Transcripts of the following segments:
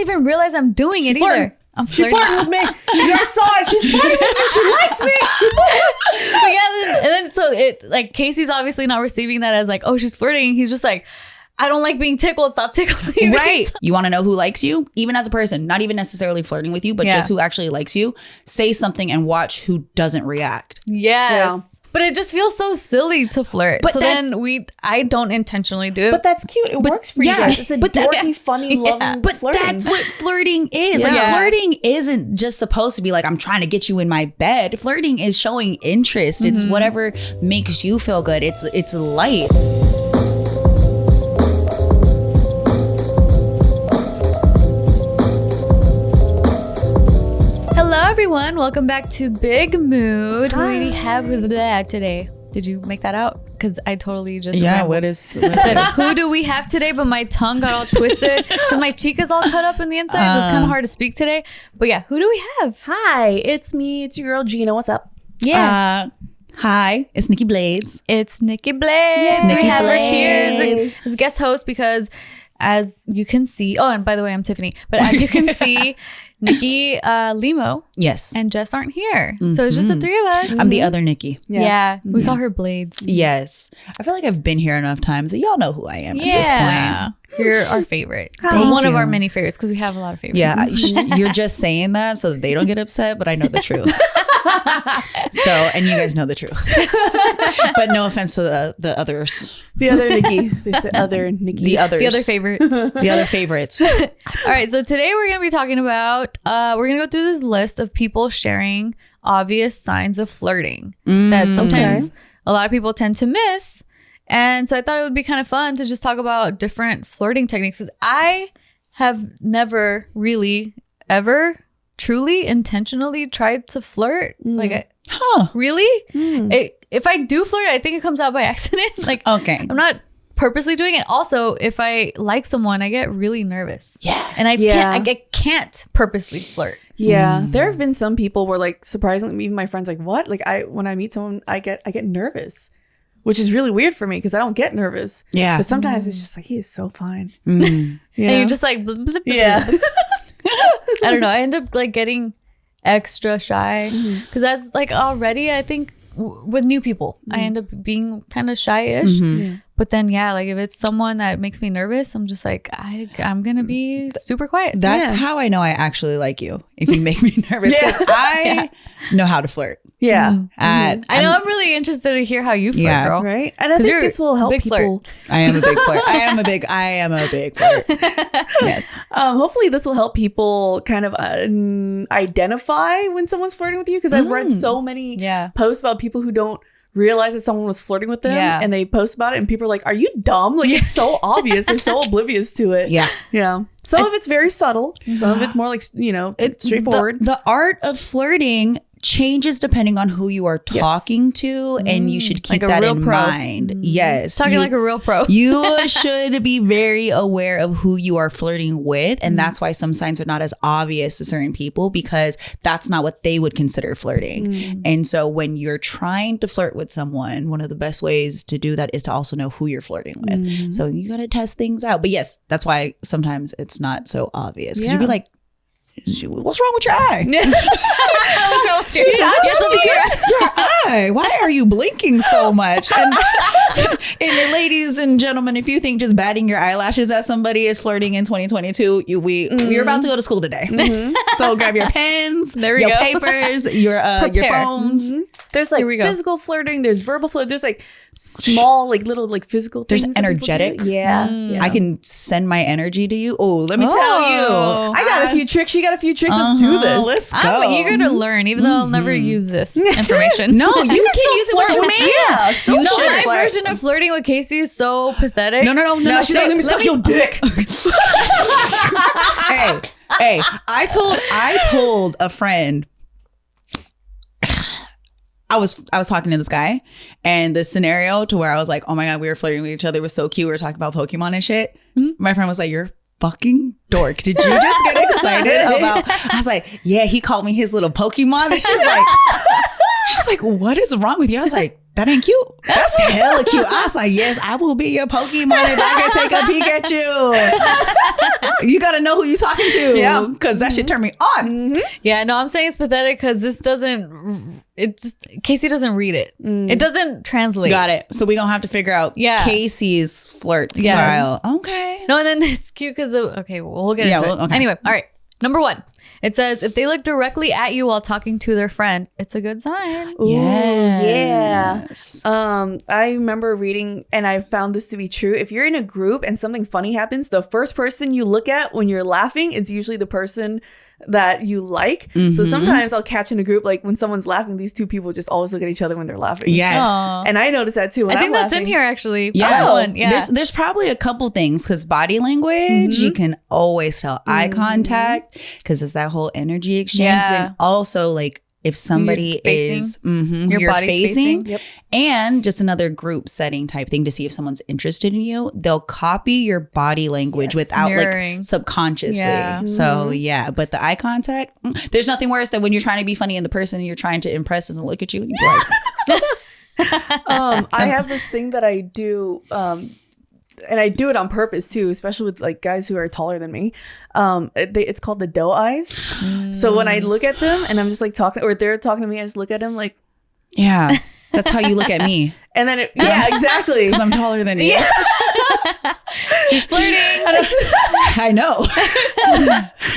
even realize I'm doing it either. I'm flirting. She's flirting with me. You guys saw it. She's flirting with me. She likes me. But yeah, and then so it like Casey's obviously not receiving that as like, oh, she's flirting. He's just like, I don't like being tickled. Stop tickling me. Right. You want to know who likes you? Even as a person, not even necessarily flirting with you, but just who actually likes you. Say something and watch who doesn't react. Yes. Yeah. But it just feels so silly to flirt. But so I don't intentionally do it. But that's cute. It works for you guys. It's a dorky, funny, loving But flirting. that's what flirting is. Yeah. Like flirting isn't just supposed to be like, I'm trying to get you in my bed. Flirting is showing interest. It's whatever makes you feel good. It's light. Hello, everyone. Welcome back to Big Mood. Who do we have with that today? Did you make that out? Because I totally just What I said, who do we have today? But my tongue got all twisted because my cheek is all cut up in the inside. So it's kind of hard to speak today. But yeah, who do we have? Hi, it's me. It's your girl Gina. What's up? Yeah. Hi, it's Nikki Blades. It's Nikki Blades. Nikki We have her Blades. here as a guest host because as you can see, oh, and by the way, I'm Tiffany. But as you can see, Nikki, Limo, Yes. and Jess aren't here. So it's just the three of us. I'm the other Nikki. Yeah. We call her Blades. Yes. I feel like I've been here enough times that y'all know who I am at this point. You're our favorite. Thank One of you. our many favorites because we have a lot of favorites. Yeah, you're just saying that so that they don't get upset, but I know the truth. So, and you guys know the truth. But no offense to the others. The other Nikki. The other Nikki. The others. The other favorites. The other favorites. All right. So today we're going to be talking about, we're going to go through this list of people sharing obvious signs of flirting that sometimes a lot of people tend to miss. And so I thought it would be kind of fun to just talk about different flirting techniques. 'Cause I have never really ever truly intentionally tried to flirt. Really? If I do flirt, I think it comes out by accident. Okay. I'm not purposely doing it. Also, if I like someone, I get really nervous. Yeah. And I can't purposely flirt. Yeah, there have been some people where like surprisingly, even my friends like, what? Like when I meet someone, I get nervous, which is really weird for me because I don't get nervous. Yeah. But sometimes it's just like, he is so fine. You know? And you're just like, blah, blah, blah, yeah. blah. I don't know. I end up like getting extra shy because that's like already, I think with new people, I end up being kind of shy-ish. But then, like if it's someone that makes me nervous, I'm just like, I'm going to be super quiet. That's how I know I actually like you. If you make me nervous. Because I know how to flirt. Yeah. I know I'm really interested to hear how you flirt, girl. Right. And I think this will help people. I am a big flirt. I am a big flirt. Yes. Hopefully this will help people kind of identify when someone's flirting with you. Because I've read so many posts about people who don't realize that someone was flirting with them and they post about it and people are like, are you dumb? Like it's so obvious. They're so oblivious to it. Yeah. Some of it's very subtle. Some of it's more like, it's straightforward. The art of flirting changes depending on who you are talking to, and you should keep that in mind. Yes. Talking like a real pro. You should be very aware of who you are flirting with, and that's why some signs are not as obvious to certain people because that's not what they would consider flirting. And so when you're trying to flirt with someone, one of the best ways to do that is to also know who you're flirting with. So you got to test things out. But yes, that's why sometimes it's not so obvious because you'd be like, what's wrong with your eye? What's wrong with Your eye. Why are you blinking so much? And ladies and gentlemen, if you think just batting your eyelashes at somebody is flirting in 2022, we're about to go to school today. So grab your pens, your papers, your phones. There's like physical flirting. There's verbal flirting. There's like small, like little, like physical things. There's energetic. Yeah. I can send my energy to you. Oh, let me tell you. I got a few tricks. You got a few tricks. Let's do this. Let's go. I'm eager to learn, even though I'll never use this information. No, you can use it what you mean. Yeah, You should. My version of flirting with Casey is so pathetic. No. She's like, let me suck your dick. Hey, I told a friend, I was talking to this guy and the scenario to where I was like, oh my God, we were flirting with each other. It was so cute. We were talking about Pokemon and shit. My friend was like, you're a fucking dork. Did you just get excited about, I was like, yeah, he called me his little Pokemon. And she's like, what is wrong with you? I was like, that ain't cute. That's hella cute. I was like, yes, I will be your Pokemon if I can take a peek at you. You got to know who you're talking to. Yeah. Because that shit turned me on. Yeah, no, I'm saying it's pathetic because this doesn't, Casey doesn't read it. It doesn't translate. Got it. So we're going to have to figure out Casey's flirt style. Okay. No, and then it's cute because, okay, we'll get into it. Okay. Anyway, all right. Number 1. It says, if they look directly at you while talking to their friend, it's a good sign. Ooh, yes. I remember reading, and I found this to be true. If you're in a group and something funny happens, the first person you look at when you're laughing is usually the person that you like. So sometimes I'll catch in a group, like when someone's laughing, these two people just always look at each other when they're laughing. Yes. Aww. And I notice that too when I think I'm that's laughing. in here actually. Yeah. There's probably a couple things because body language, you can always tell. Eye contact, because it's that whole energy exchange. And also like if somebody is your body facing. And just another group setting type thing to see if someone's interested in you, they'll copy your body language without mirroring. like subconsciously. So but the eye contact, there's nothing worse than when you're trying to be funny and the person you're trying to impress doesn't look at you and you're like I have this thing that I do, and I do it on purpose too, especially with like guys who are taller than me. It's called the Doe Eyes. So when I look at them and I'm just like talking, or they're talking to me, I just look at them like, yeah, that's how you look at me. And then exactly, because I'm taller than you. She's flirting. I know.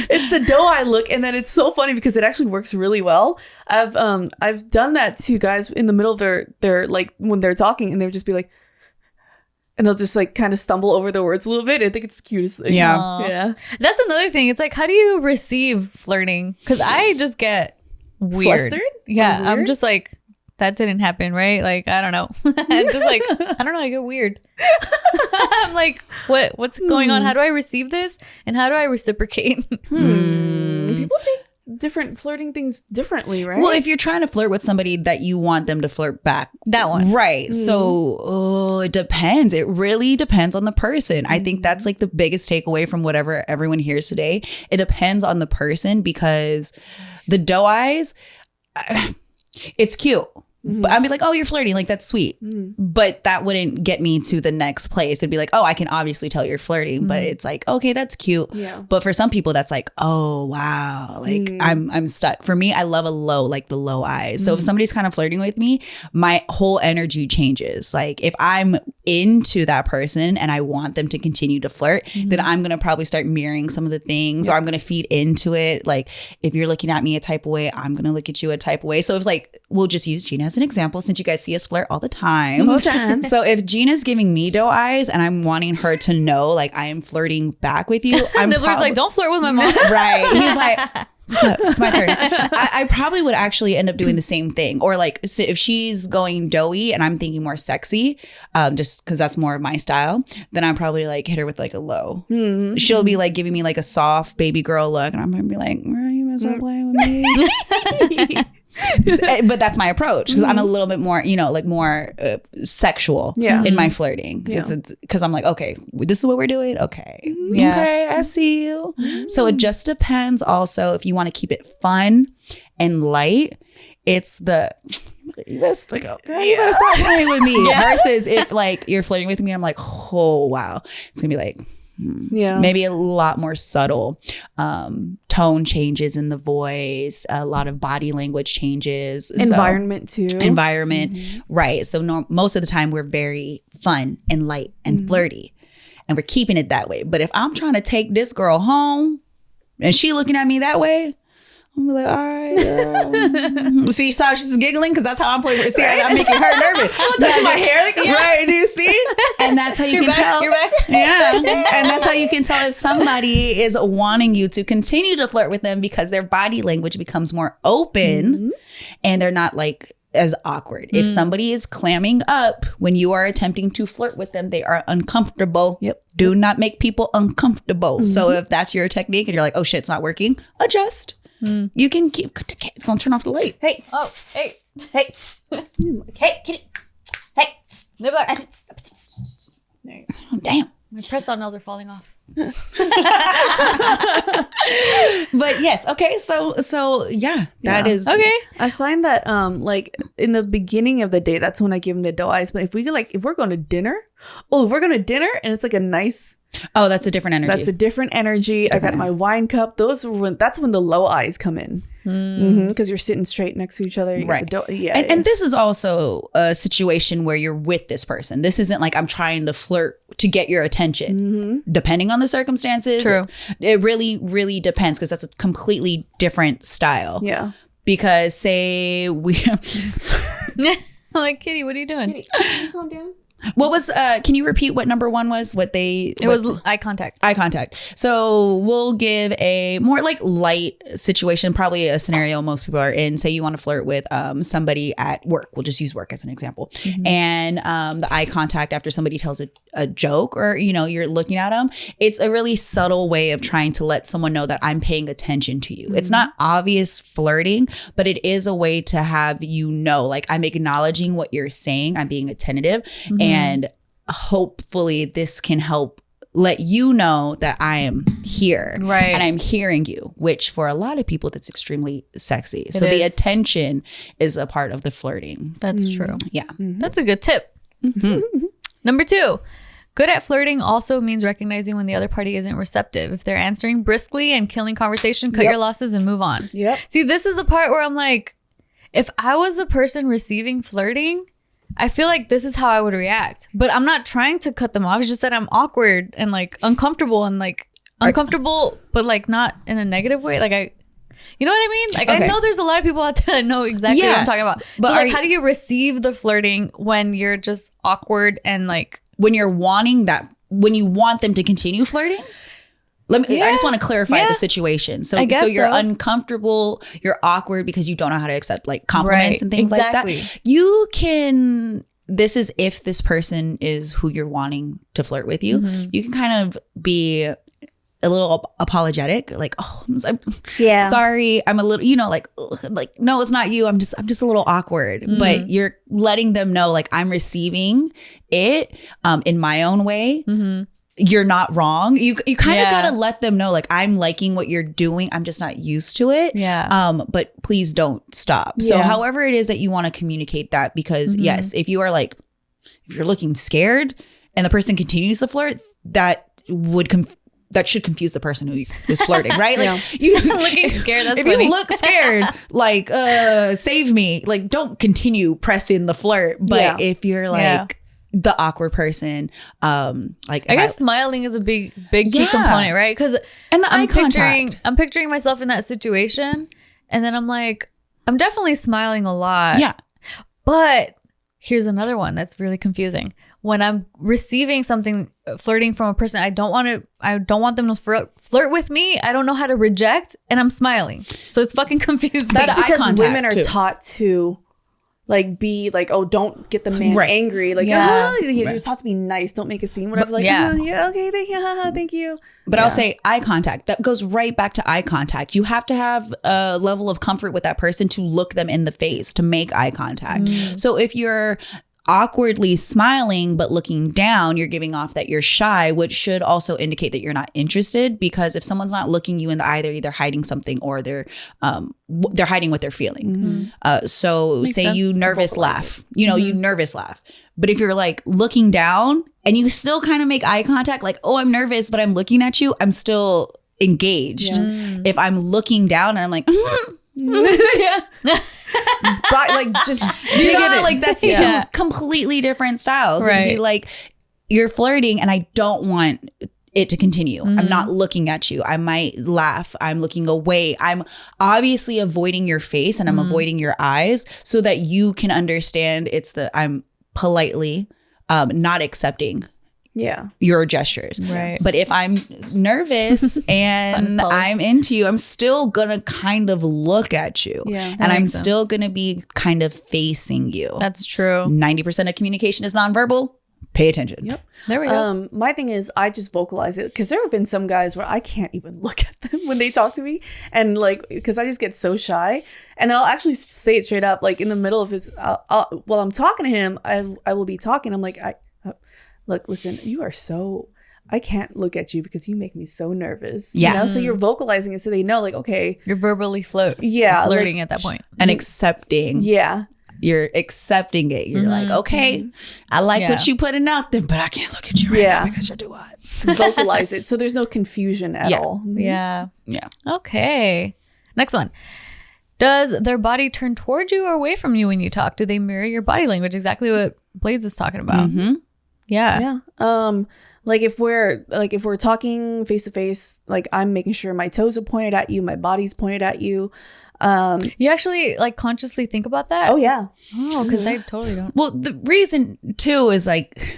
It's the doe eye look, and then it's so funny because it actually works really well. I've done that to guys in the middle of their like when they're talking, and they'll just be like, and they'll just like kind of stumble over the words a little bit. I think it's the cutest thing. Yeah. That's another thing. It's like, how do you receive flirting? Because I just get weird. Flustered? Yeah, Weird? I'm just like, that didn't happen, right? Like, I don't know. I'm just like, I don't know. I get weird. I'm like, what's going on? How do I receive this? And how do I reciprocate? People take different flirting things differently, right? Well, if you're trying to flirt with somebody that you want them to flirt back. That one. Right. So it depends. It really depends on the person. I think that's like the biggest takeaway from whatever everyone hears today. It depends on the person because the doe eyes, it's cute. But I'd be like, oh, you're flirting. Like, that's sweet. But that wouldn't get me to the next place. It'd be like, oh, I can obviously tell you're flirting. But it's like, okay, that's cute. Yeah. But for some people, that's like, oh, wow. Like, I'm stuck. For me, I love a low, like the low eyes. So if somebody's kind of flirting with me, my whole energy changes. Like, if I'm into that person and I want them to continue to flirt, then I'm going to probably start mirroring some of the things or I'm going to feed into it. Like, if you're looking at me a type of way, I'm going to look at you a type of way. So it's like, we'll just use Gina as an example since you guys see us flirt all the time. So if Gina's giving me doe eyes and I'm wanting her to know like I am flirting back with you, I'm Nibbler's like, don't flirt with my mom. Right. He's like, what's up? It's my turn. I probably would actually end up doing the same thing. Or like if she's going doughy and I'm thinking more sexy, just because that's more of my style, then I'm probably like hit her with like a low. She'll be like giving me like a soft baby girl look and I'm gonna be like, are you gonna stop playing with me? But that's my approach because I'm a little bit more, like more sexual in my flirting because I'm like, okay, this is what we're doing. Okay. Okay, I see you. So it just depends also if you want to keep it fun and light. It's you better stop playing with me versus if like you're flirting with me and I'm like, oh wow, it's gonna be like maybe a lot more subtle tone changes in the voice, a lot of body language changes, environment too, right? So most of the time we're very fun and light and flirty and we're keeping it that way. But if I'm trying to take this girl home and she looking at me that way, I'm like, all right. See, you saw she's giggling because that's how I'm playing. See, I'm making her nervous. Touching my hair, like, right? Do you see? And that's how you can tell. You're back. Yeah, and that's how you can tell if somebody is wanting you to continue to flirt with them because their body language becomes more open, and they're not like as awkward. If somebody is clamming up when you are attempting to flirt with them, they are uncomfortable. Do not make people uncomfortable. So if that's your technique and you're like, oh shit, it's not working, adjust. You can keep. It's gonna turn off the light. Hey, kitty. Hey, Nibbler. Damn. My press-on nails are falling off. But Yes. Okay. So yeah, that is okay. I find that like in the beginning of the day, that's when I give them the doe eyes. But if we're going to dinner, and it's like a nice. Oh, that's a different energy. That's a different energy. I got my wine cup. That's when the low eyes come in. Because you're sitting straight next to each other. Right. And this is also a situation where you're with this person. This isn't like I'm trying to flirt to get your attention. Depending on the circumstances. True. It really, really depends because that's a completely different style. Yeah. Because say we... like, Kitty, what are you doing? Kitty, calm down. What was can you repeat what number one was? It was eye contact. Eye contact. So we'll give a more like light situation, probably a scenario most people are in. Say you want to flirt with somebody at work. We'll just use work as an example. And the eye contact after somebody tells a joke or, you're looking at them. It's a really subtle way of trying to let someone know that I'm paying attention to you. It's not obvious flirting, but it is a way to have like I'm acknowledging what you're saying. I'm being attentive. And hopefully this can help let you know that I am here. Right. And I'm hearing you, which for a lot of people, that's extremely sexy. So the attention is a part of the flirting. That's true. Yeah. That's a good tip. Number 2, good at flirting also means recognizing when the other party isn't receptive. If they're answering briskly and killing conversation, cut your losses and move on. See, this is the part where I'm like, if I was the person receiving flirting, I feel like this is how I would react. But I'm not trying to cut them off. It's just that I'm awkward and like uncomfortable but like not in a negative way. Like you know what I mean? Like I know there's a lot of people out there that know exactly what I'm talking about. But so like how do you receive the flirting when you're just awkward and like when you want them to continue flirting? I just want to clarify the situation. So you're uncomfortable, you're awkward because you don't know how to accept like compliments and things like that. You can, this is if this person is who you're wanting to flirt with you, you can kind of be a little apologetic, like, I'm sorry, I'm a little, like no, it's not you. I'm just a little awkward, but you're letting them know like I'm receiving it in my own way. You're not wrong. You kind of gotta let them know like I'm liking what you're doing. I'm just not used to it. But please don't stop. So however it is that you want to communicate that, because yes, if you're looking scared and the person continues to flirt, that should confuse the person who is flirting, right? Like you looking scared. That's if funny. You look scared, like save me. Like don't continue pressing the flirt. But if you're like the awkward person, like I guess smiling is a big key component, right? Because and the eye contact. I'm picturing myself in that situation, and then I'm like, I'm definitely smiling a lot. Yeah, but here's another one that's really confusing. When I'm receiving something flirting from a person I don't want them to flirt with me. I don't know how to reject, and I'm smiling. So it's fucking confusing. That's because women are taught to like be like, oh, don't get the man angry. Like, you're taught to be nice. Don't make a scene. Whatever. Like, okay, thank you. But I'll say eye contact. That goes right back to eye contact. You have to have a level of comfort with that person to look them in the face, to make eye contact. So if you're awkwardly smiling but looking down, you're giving off that you're shy, which should also indicate that you're not interested, because if someone's not looking you in the eye, they're either hiding something or they're hiding what they're feeling. So makes say sense. You nervous laugh, you nervous laugh. But if you're like looking down and you still kind of make eye contact, like, oh, I'm nervous, but I'm looking at you, I'm still engaged. If I'm looking down and I'm like, but like just like that's two completely different styles. It'd be like you're flirting and I don't want it to continue. I'm not looking at you. I might laugh. I'm looking away. I'm obviously avoiding your face and I'm avoiding your eyes so that you can understand I'm politely not accepting your gestures. Right. But if I'm nervous and I'm into you, I'm still gonna kind of look at you. And I'm still gonna be kind of facing you. That's true. 90% of communication is nonverbal. Pay attention. Yep. There we go. My thing is I just vocalize it, because there have been some guys where I can't even look at them when they talk to me, and like, because I just get so shy, and I'll actually say it straight up, like in the middle of his while I'm talking to him, I will be talking, I'm like, look, listen, you are so, I can't look at you because you make me so nervous. Yeah. You know? So you're vocalizing it so they know, like, okay. You're verbally flirting like, at that point. And accepting. Yeah. You're accepting it. You're like, okay, I like what you putting out there, but I can't look at you right now because you're too hot. Vocalize it. So there's no confusion at all. Yeah. Yeah. Okay. Next one. Does their body turn towards you or away from you when you talk? Do they mirror your body language? Exactly what Blades was talking about. Yeah. Like if we're talking face to face, like I'm making sure my toes are pointed at you, my body's pointed at you. You actually like consciously think about that? Oh yeah. Oh, because I totally don't. Well, the reason too is like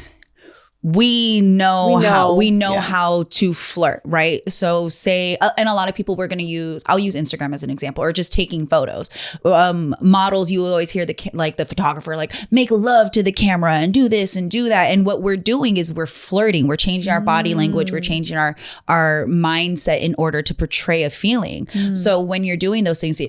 we know how to flirt, right? So say, and a lot of people I'll use Instagram as an example, or just taking photos. Models, you always hear the photographer like make love to the camera and do this and do that. And what we're doing is we're flirting. We're changing our body language. We're changing our mindset in order to portray a feeling. So when you're doing those things,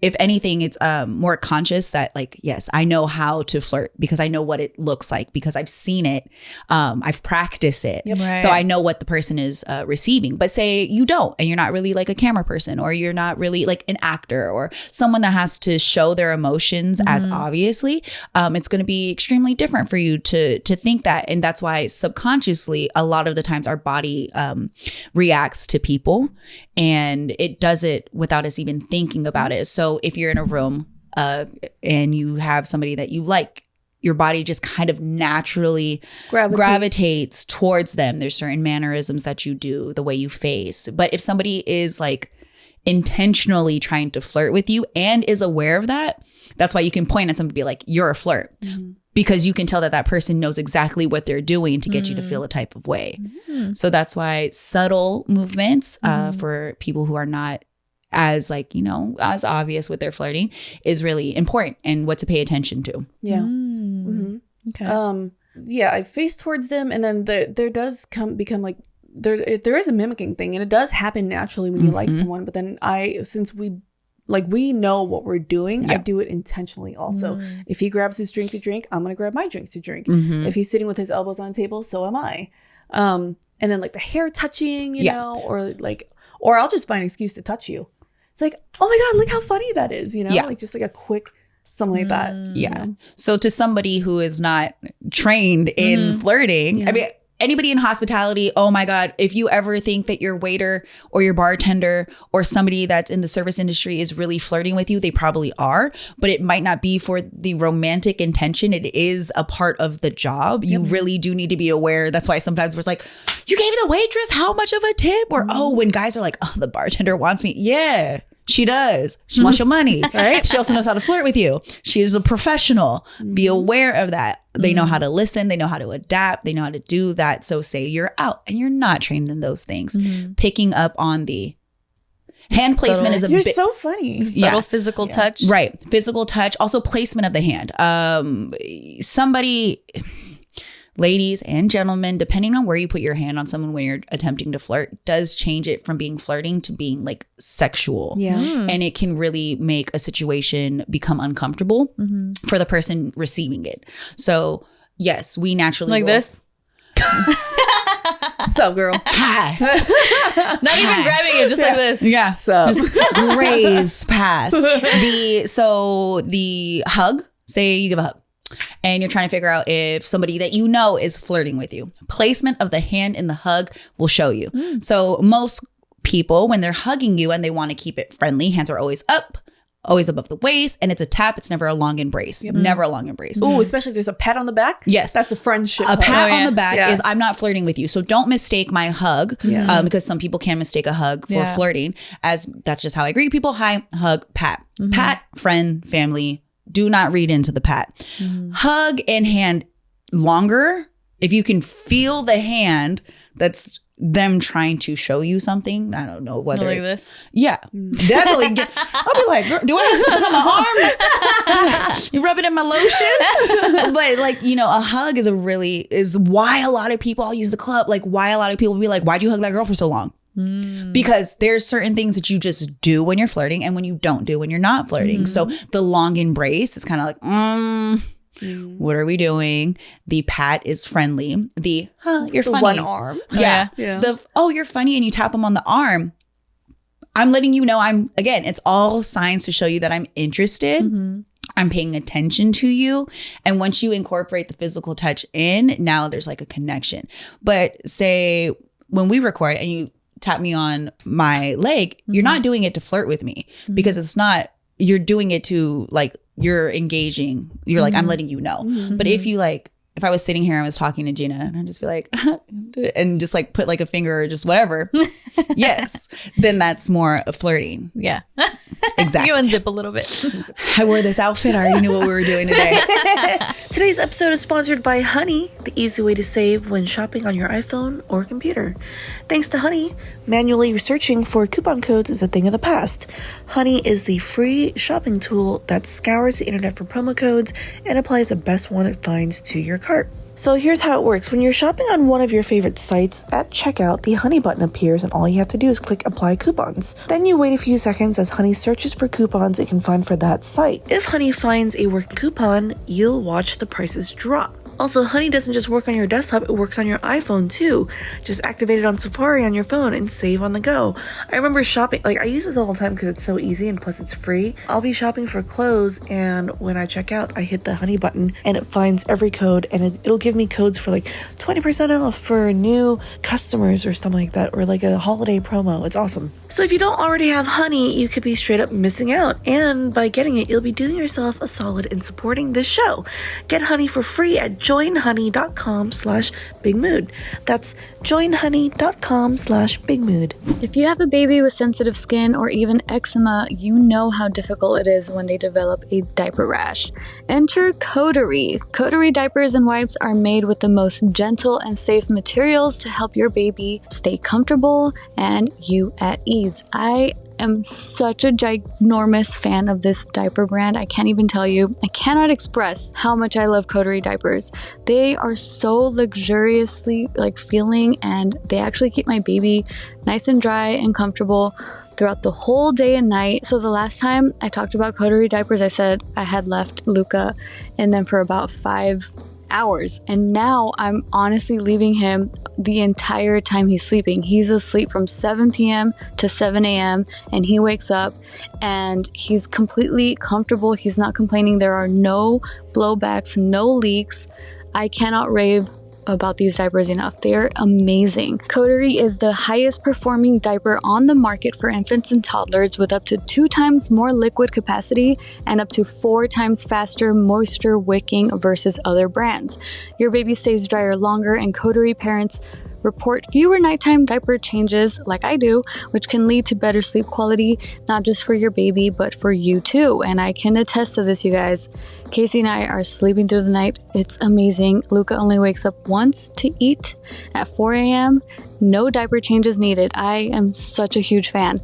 if anything, it's more conscious that like, yes, I know how to flirt because I know what it looks like because I've seen it. I've practiced it. Yep. Right. So I know what the person is receiving. But say you don't, and you're not really like a camera person, or you're not really like an actor or someone that has to show their emotions as obviously, it's going to be extremely different for you to think that. And that's why subconsciously, a lot of the times our body reacts to people, and it does it without us even thinking about it. So if you're in a room and you have somebody that you like, your body just kind of naturally gravitates towards them. There's certain mannerisms that you do, the way you face. But if somebody is like intentionally trying to flirt with you and is aware of that, that's why you can point at somebody and be like, you're a flirt. Because you can tell that person knows exactly what they're doing to get you to feel a type of way. So that's why subtle movements for people who are not as like, as obvious with their flirting is really important and what to pay attention to. Yeah. Okay. Yeah, I face towards them, and then there does become like there is a mimicking thing, and it does happen naturally when you like someone. But then since we know what we're doing, I do it intentionally also. If he grabs his drink to drink, I'm gonna grab my drink to drink. If he's sitting with his elbows on the table, so am I. And then like the hair touching, you know, or I'll just find an excuse to touch you. It's like, oh my God, look how funny that is, like just like a quick something like that. Yeah. So to somebody who is not trained in flirting, I mean, anybody in hospitality, oh my God, if you ever think that your waiter or your bartender or somebody that's in the service industry is really flirting with you, they probably are, but it might not be for the romantic intention. It is a part of the job. You really do need to be aware. That's why sometimes we're like, you gave the waitress how much of a tip? Or, when guys are like, oh, the bartender wants me. Yeah. She does. She wants your money, right? She also knows how to flirt with you. She is a professional. Be aware of that. They know how to listen. They know how to adapt. They know how to do that. So say you're out and you're not trained in those things. Picking up on the hand placement is a You're so funny. Subtle physical touch. Right. Physical touch. Also placement of the hand. Ladies and gentlemen, depending on where you put your hand on someone when you're attempting to flirt, does change it from being flirting to being like sexual. Yeah. And it can really make a situation become uncomfortable for the person receiving it. So yes, we naturally like this. Sup, girl? Hi. Not even grabbing it, just like this. Yeah. Sup. Graze past. The hug, say you give a hug. And you're trying to figure out if somebody that you know is flirting with you. Placement of the hand in the hug will show you. So most people, when they're hugging you and they want to keep it friendly, hands are always up, always above the waist, and it's a tap. It's never a long embrace. Never a long embrace. Ooh, especially if there's a pat on the back. Yes. That's a friendship. A pat on the back is I'm not flirting with you. So don't mistake my hug because some people can mistake a hug for flirting as that's just how I greet people. Hi, hug, pat. Pat, friend, family. Do not read into the pat. Hug and hand longer. If you can feel the hand, that's them trying to show you something. I don't know whether like it's this. Yeah, definitely. I'll be like, girl, do I have something on my arm? You rub it in my lotion? But like, a hug is why a lot of people, I'll use the club, like why a lot of people will be like, why'd you hug that girl for so long? Because there's certain things that you just do when you're flirting and when you don't do when you're not flirting. So the long embrace is kind of like, What are we doing? The pat is friendly. The you're funny. One arm. Yeah. You're funny, and you tap them on the arm. I'm letting you know it's all signs to show you that I'm interested. I'm paying attention to you. And once you incorporate the physical touch in, now there's like a connection. But say when we record and you tap me on my leg, you're not doing it to flirt with me because it's not, you're doing it to like, you're engaging. You're like, I'm letting you know. But if I was sitting here and I was talking to Gina and I'd just be like, and just like put like a finger or just whatever. Yes. Then that's more of flirting. Yeah. Exactly. You unzip a little bit. I wore this outfit. I already knew what we were doing today. Today's episode is sponsored by Honey, the easy way to save when shopping on your iPhone or computer. Thanks to Honey, manually researching for coupon codes is a thing of the past. Honey is the free shopping tool that scours the internet for promo codes and applies the best one it finds to your cart. So here's how it works. When you're shopping on one of your favorite sites, at checkout, the Honey button appears and all you have to do is click Apply Coupons. Then you wait a few seconds as Honey searches for coupons it can find for that site. If Honey finds a working coupon, you'll watch the prices drop. Also, Honey doesn't just work on your desktop, it works on your iPhone too. Just activate it on Safari on your phone and save on the go. I remember shopping, I use this all the time because it's so easy and plus it's free. I'll be shopping for clothes and when I check out, I hit the Honey button and it finds every code and it'll give me codes for like 20% off for new customers or something like that, or like a holiday promo. It's awesome. So if you don't already have Honey, you could be straight up missing out. And by getting it, you'll be doing yourself a solid in supporting this show. Get Honey for free at joinhoney.com/bigmood. That's joinhoney.com/bigmood. If you have a baby with sensitive skin or even eczema, you know how difficult it is when they develop a diaper rash. Enter Coterie. Coterie diapers and wipes are made with the most gentle and safe materials to help your baby stay comfortable and you at ease. I am such a ginormous fan of this diaper brand. I can't even tell you. I cannot express how much I love Coterie diapers. They are so luxuriously feeling, and they actually keep my baby nice and dry and comfortable throughout the whole day and night. So the last time I talked about Coterie diapers, I said I had left Luca in them for about 5 hours, and now I'm honestly leaving him the entire time he's sleeping. He's asleep from 7 p.m. to 7 a.m. and he wakes up and he's completely comfortable. He's not complaining. There are no blowbacks, no leaks. I cannot rave about these diapers enough. They're amazing. Coterie is the highest performing diaper on the market for infants and toddlers, with up to 2 times more liquid capacity and up to 4 times faster moisture wicking versus other brands. Your baby stays drier longer, and Coterie parents report fewer nighttime diaper changes like I do, which can lead to better sleep quality, not just for your baby, but for you too. And I can attest to this, you guys. Casey and I are sleeping through the night. It's amazing. Luca only wakes up once to eat at 4 a.m. No diaper changes needed. I am such a huge fan.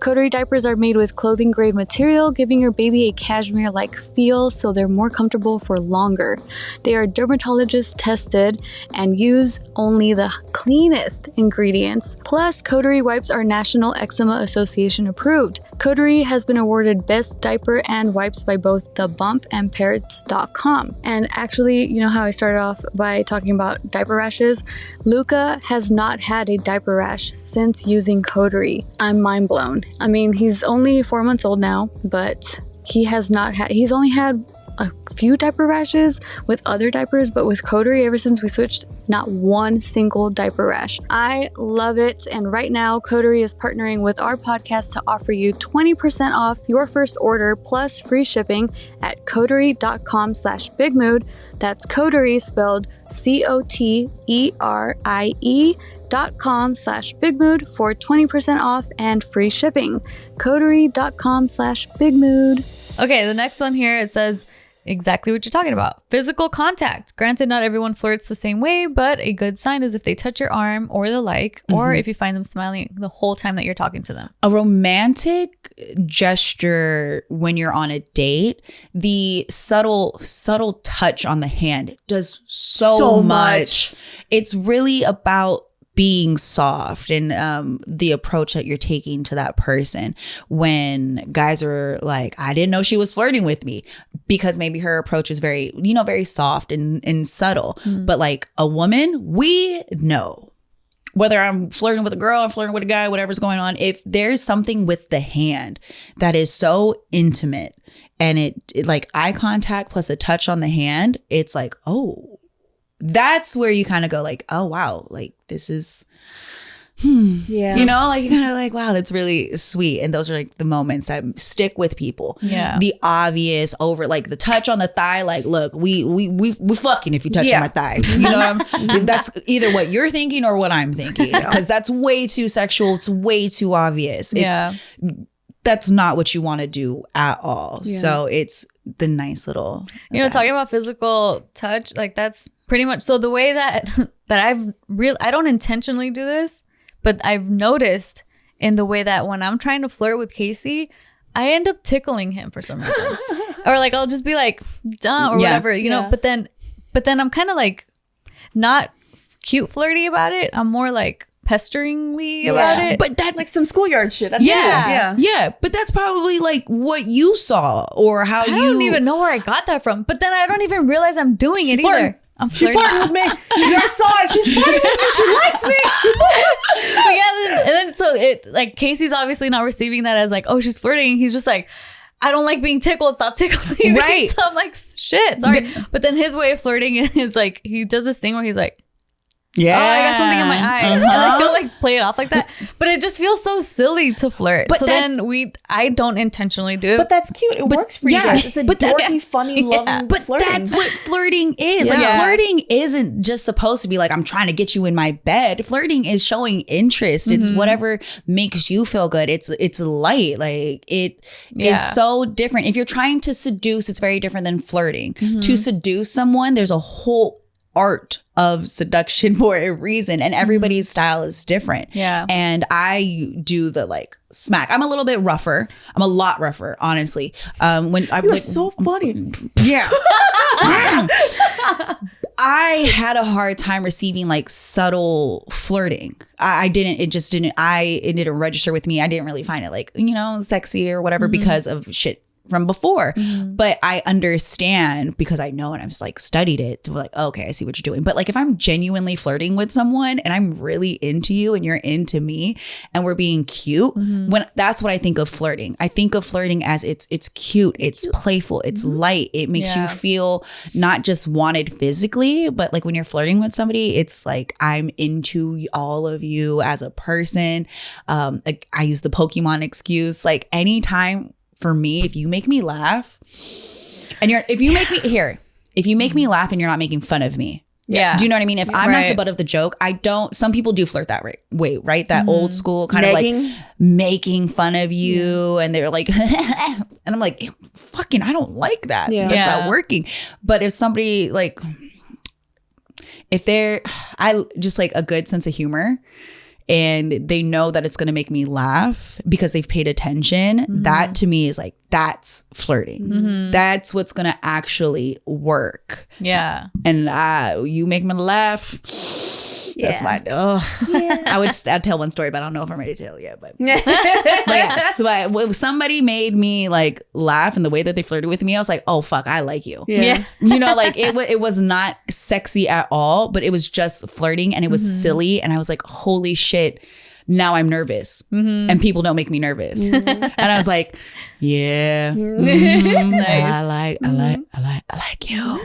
Coterie diapers are made with clothing grade material, giving your baby a cashmere-like feel so they're more comfortable for longer. They are dermatologist tested and use only the cleanest ingredients. Plus, Coterie wipes are National Eczema Association approved. Coterie has been awarded Best Diaper and Wipes by both The Bump and Parrots.com. And actually, you know how I started off by talking about diaper rashes? Luca has not had a diaper rash since using Coterie. I'm mind blown. I mean, he's only 4 months old now, but he's only had a few diaper rashes with other diapers, but with Coterie, ever since we switched, not one single diaper rash. I love it. And right now, Coterie is partnering with our podcast to offer you 20% off your first order plus free shipping at coterie.com/bigmood. That's Coterie spelled COTERIE.com/bigmood for 20% off and free shipping. Coterie.com/bigmood. Okay, the next one here, it says exactly what you're talking about. Physical contact. Granted, not everyone flirts the same way, but a good sign is if they touch your arm or the like, or if you find them smiling the whole time that you're talking to them. A romantic gesture when you're on a date, the subtle touch on the hand does so much. It's really about being soft and the approach that you're taking to that person. When guys are like, I didn't know she was flirting with me, because maybe her approach is very, you know, very soft and subtle. But like a woman, we know. Whether I'm flirting with a girl, I'm flirting with a guy, whatever's going on, if there's something with the hand that is so intimate and it like eye contact plus a touch on the hand, it's like, oh, that's where you kind of go like, oh, wow, like this is, yeah, you know, like you kind of like, wow, that's really sweet. And those are like the moments that stick with people. Yeah, the obvious over, like the touch on the thigh, like, look, we fucking if you touch on my thigh, you know, that's either what you're thinking or what I'm thinking, because that's way too sexual. It's way too obvious. That's not what you want to do at all. So it's the nice little, you know, talking about physical touch, like that's pretty much, so the way that I don't intentionally do this, but I've noticed in the way that when I'm trying to flirt with Casey, I end up tickling him for some reason. Or like I'll just be like, duh, or whatever, you know, but then I'm kind of like not cute flirty about it. I'm more like pesteringly about it. But that like some schoolyard shit. That's yeah. But that's probably like what you saw or how I don't even know where I got that from. But then I don't even realize I'm doing it either. She's flirting with me. You guys saw it. She's flirting with me. She likes me. But yeah, and then so it like Casey's obviously not receiving that as like, oh, she's flirting. He's just like, I don't like being tickled. Stop tickling me. Right. So I'm like, shit, sorry. But then his way of flirting is like, he does this thing where he's like, yeah, oh, I got something in my eye. And I feel like play it off like that. But it just feels so silly to flirt. But so I don't intentionally do it. But that's cute. It works for you guys. It's a dorky, funny, loving But flirting. That's what flirting is. Like flirting isn't just supposed to be like, I'm trying to get you in my bed. Flirting is showing interest. It's whatever makes you feel good. It's light. Like it is so different. If you're trying to seduce, it's very different than flirting. To seduce someone, there's a whole art of seduction for a reason, and everybody's style is different. And I do the like smack. I'm a little bit rougher. I'm a lot rougher, honestly. When I'm like, so funny. Yeah. I had a hard time receiving like subtle flirting. It didn't register with me. I didn't really find it like, you know, sexy or whatever because of shit from before. But I understand because I know and I've just like studied it to like, okay, I see what you're doing. But like if I'm genuinely flirting with someone and I'm really into you and you're into me and we're being cute, when that's what I think of flirting. I think of flirting as it's cute, it's playful, it's light. It makes you feel not just wanted physically, but like when you're flirting with somebody, it's like I'm into all of you as a person. Like I use the Pokemon excuse. Like anytime for me, if you make me laugh and if you make me laugh and you're not making fun of me. Yeah. Do you know what I mean? If I'm not the butt of the joke, some people do flirt that way, right? That old school kind of like making fun of you and they're like, and I'm like, fucking, I don't like that. That's not working. But if somebody like, I just like a good sense of humor, and they know that it's going to make me laugh because they've paid attention. That to me is like, that's flirting. That's what's going to actually work. Yeah. And you make me laugh. That's fine. I'd tell one story, but I don't know if I'm ready to tell it yet. But yes, but if somebody made me like laugh in the way that they flirted with me, I was like, oh fuck, I like you. Yeah. You know, like it was not sexy at all, but it was just flirting and it was silly. And I was like, holy shit. Now I'm nervous and people don't make me nervous. And I was like, yeah, nice. I like you.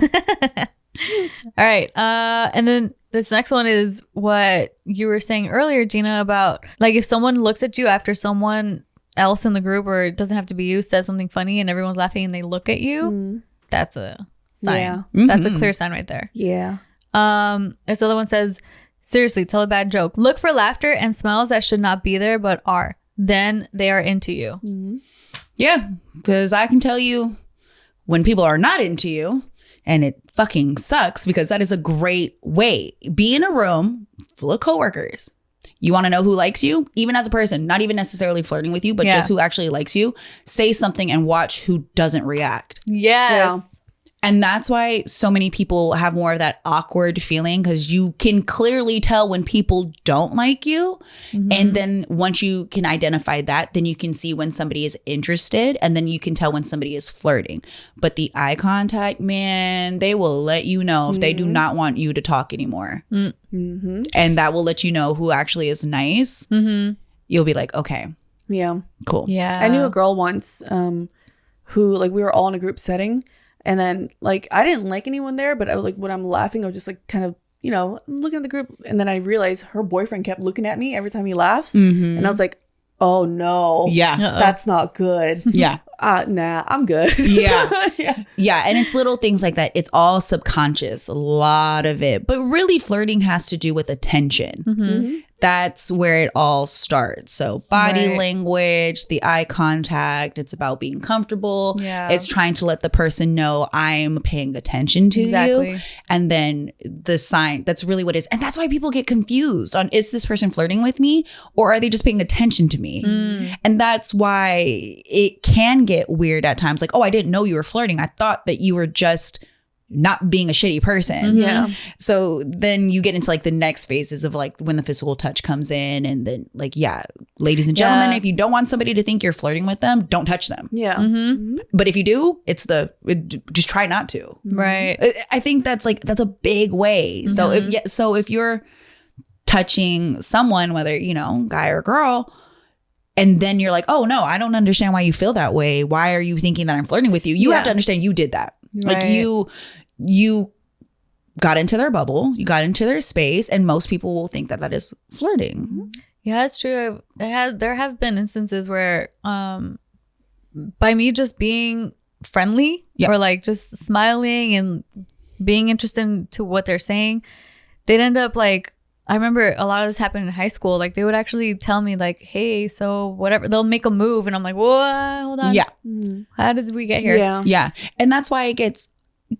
All right. And then this next one is what you were saying earlier, Gina, about like if someone looks at you after someone else in the group, or it doesn't have to be you, says something funny and everyone's laughing and they look at you, that's a sign. Yeah. That's a clear sign right there. Yeah. This other one says, seriously, tell a bad joke. Look for laughter and smiles that should not be there but are. Then they are into you. Yeah, because I can tell you when people are not into you, and it fucking sucks because that is a great way. Be in a room full of coworkers. You want to know who likes you? Even as a person, not even necessarily flirting with you, but just who actually likes you. Say something and watch who doesn't react. Yes. And that's why so many people have more of that awkward feeling, because you can clearly tell when people don't like you. And then once you can identify that, then you can see when somebody is interested, and then you can tell when somebody is flirting. But the eye contact, man, they will let you know if they do not want you to talk anymore. And that will let you know who actually is nice. You'll be like, okay. Yeah. Cool. Yeah. I knew a girl once who, like, we were all in a group setting. And then, like, I didn't like anyone there, but I was like, when I'm laughing, I was just like kind of, you know, I'm looking at the group. And then I realized her boyfriend kept looking at me every time he laughs. And I was like, oh no. Yeah. That's not good. Yeah. Nah, I'm good. Yeah. Yeah. And it's little things like that. It's all subconscious, a lot of it. But really, flirting has to do with attention. That's where it all starts. So body language, the eye contact, it's about being comfortable. It's trying to let the person know I'm paying attention to you. And then the sign, that's really what it is. And that's why people get confused on, is this person flirting with me, or are they just paying attention to me? And that's why it can get weird at times. Like, oh, I didn't know you were flirting. I thought that you were just not being a shitty person. So then you get into like the next phases of like when the physical touch comes in, and then like, ladies and gentlemen, if you don't want somebody to think you're flirting with them, don't touch them. But if you do, just try not to. Right. I think that's a big way. So if you're touching someone, whether, you know, guy or girl, and then you're like, oh no, I don't understand why you feel that way. Why are you thinking that I'm flirting with you? You have to understand you did that. Like you got into their bubble, you got into their space, and most people will think that that is flirting. Yeah, it's true. There have been instances where by me just being friendly or like just smiling and being interested to what they're saying, they'd end up like, I remember a lot of this happened in high school. Like they would actually tell me like, hey, so whatever, they'll make a move and I'm like, what? Hold on. How did we get here? Yeah. And that's why it gets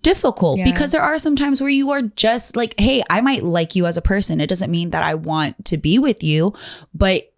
difficult, because there are some times where you are just like, hey, I might like you as a person. It doesn't mean that I want to be with you, but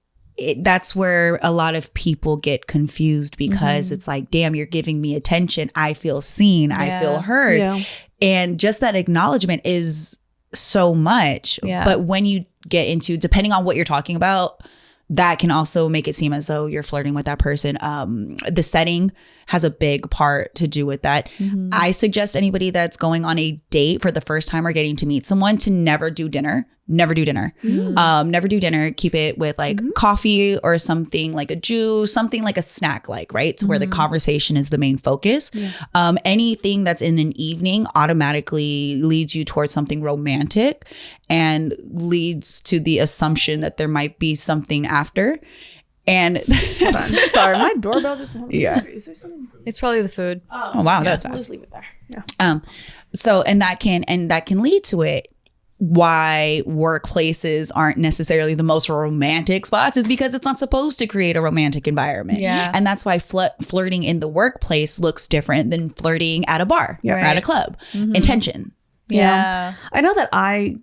that's where a lot of people get confused, because it's like, damn, you're giving me attention. I feel seen. I feel heard. And just that acknowledgement is so much. But when you get into, depending on what you're talking about, that can also make it seem as though you're flirting with that person. The setting has a big part to do with that. I suggest anybody that's going on a date for the first time or getting to meet someone to never do dinner. Never do dinner. Keep it with like coffee or something like a juice, something like a snack, like, right? So where the conversation is the main focus. Anything that's in an evening automatically leads you towards something romantic and leads to the assumption that there might be something after. And sorry, my doorbell just went. Is there something? It's probably the food. Oh wow, that's fast. Just leave it there. So that can lead to it. Why workplaces aren't necessarily the most romantic spots is because it's not supposed to create a romantic environment. And that's why flirting in the workplace looks different than flirting at a bar or at a club. Intention. I know that I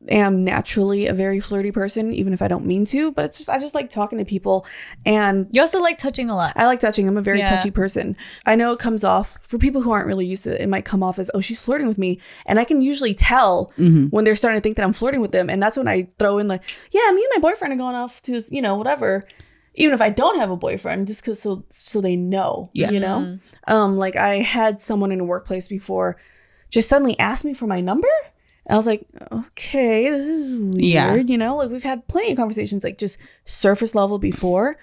am naturally a very flirty person, even if I don't mean to, but it's just, I just like talking to people. And you also like touching a lot. I like touching. I'm a very touchy person. I know it comes off, for people who aren't really used to it, it might come off as, oh, she's flirting with me. And I can usually tell when they're starting to think that I'm flirting with them. And that's when I throw in like, yeah, me and my boyfriend are going off to, you know, whatever. Even if I don't have a boyfriend, just cause so they know, you know? Like I had someone in a workplace before just suddenly ask me for my number. I was like, okay, this is weird, you know? Like, we've had plenty of conversations, like, just surface level before.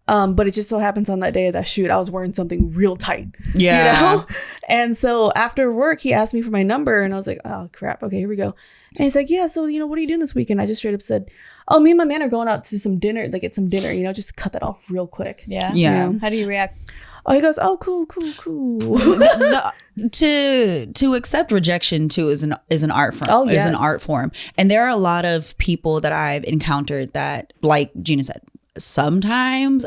But it just so happens on that day of that shoot, I was wearing something real tight, you know? And so after work, he asked me for my number, and I was like, oh, crap. Okay, here we go. And he's like, yeah, so, you know, what are you doing this weekend? I just straight up said, oh, me and my man are going out to some dinner, like, get some dinner, you know? Just cut that off real quick. You know? How do you react? Oh, he goes, oh, cool. To accept rejection too is an art form. Is an art form. And there are a lot of people that I've encountered that, like Gina said, sometimes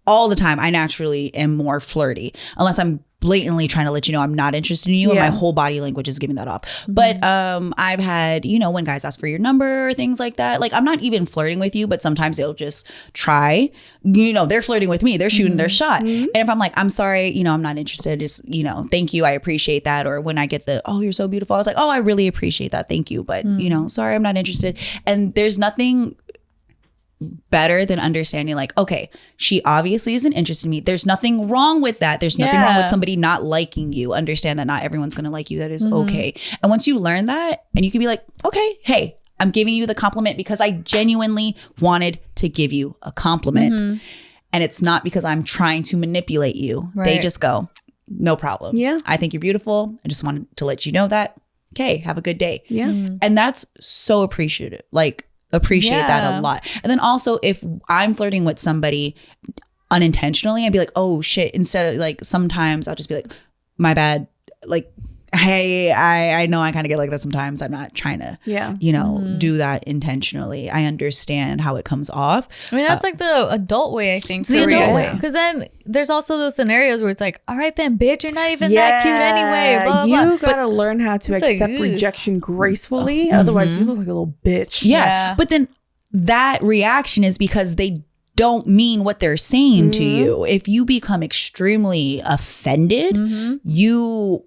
all the time, I naturally am more flirty unless I'm blatantly trying to let you know I'm not interested in you, and my whole body language is giving that off. But I've had, you know, when guys ask for your number or things like that, like I'm not even flirting with you, but sometimes they'll just try, you know, they're flirting with me, they're shooting their shot. And if I'm like, I'm sorry, you know, I'm not interested, just, you know, thank you, I appreciate that. Or when I get the, oh, you're so beautiful, I was like, oh, I really appreciate that, thank you, but you know, sorry, I'm not interested. And there's nothing better than understanding like, okay, she obviously isn't interested in me. There's nothing wrong with that. There's nothing wrong with somebody not liking you. Understand that not everyone's going to like you. That is okay. And once you learn that, and you can be like, okay, hey, I'm giving you the compliment because I genuinely wanted to give you a compliment. And it's not because I'm trying to manipulate you. Right. They just go, no problem. Yeah. I think you're beautiful. I just wanted to let you know that. Okay, have a good day. Yeah. And that's so appreciative. Like, appreciate that a lot. And then also if I'm flirting with somebody unintentionally, I'd be like, oh shit, instead of like, sometimes I'll just be like, my bad, like, hey, I know I kind of get like that sometimes. I'm not trying to you know do that intentionally. I understand how it comes off. I mean, that's like the adult way, I think. The adult way. Because then there's also those scenarios where it's like, all right then, bitch, you're not even that cute anyway. Blah, blah, you gotta learn how to accept like, rejection gracefully. Otherwise you look like a little bitch. Yeah. But then that reaction is because they don't mean what they're saying to you. If you become extremely offended, you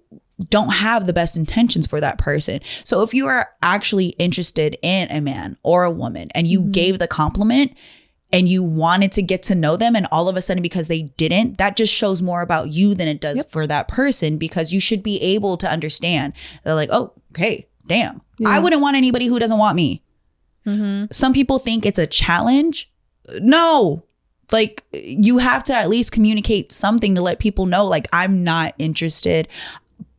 don't have the best intentions for that person. So if you are actually interested in a man or a woman and you gave the compliment and you wanted to get to know them, and all of a sudden because they didn't, that just shows more about you than it does for that person, because you should be able to understand. They're like, oh, okay, damn. I wouldn't want anybody who doesn't want me. Some people think it's a challenge. No. Like, you have to at least communicate something to let people know, like, I'm not interested.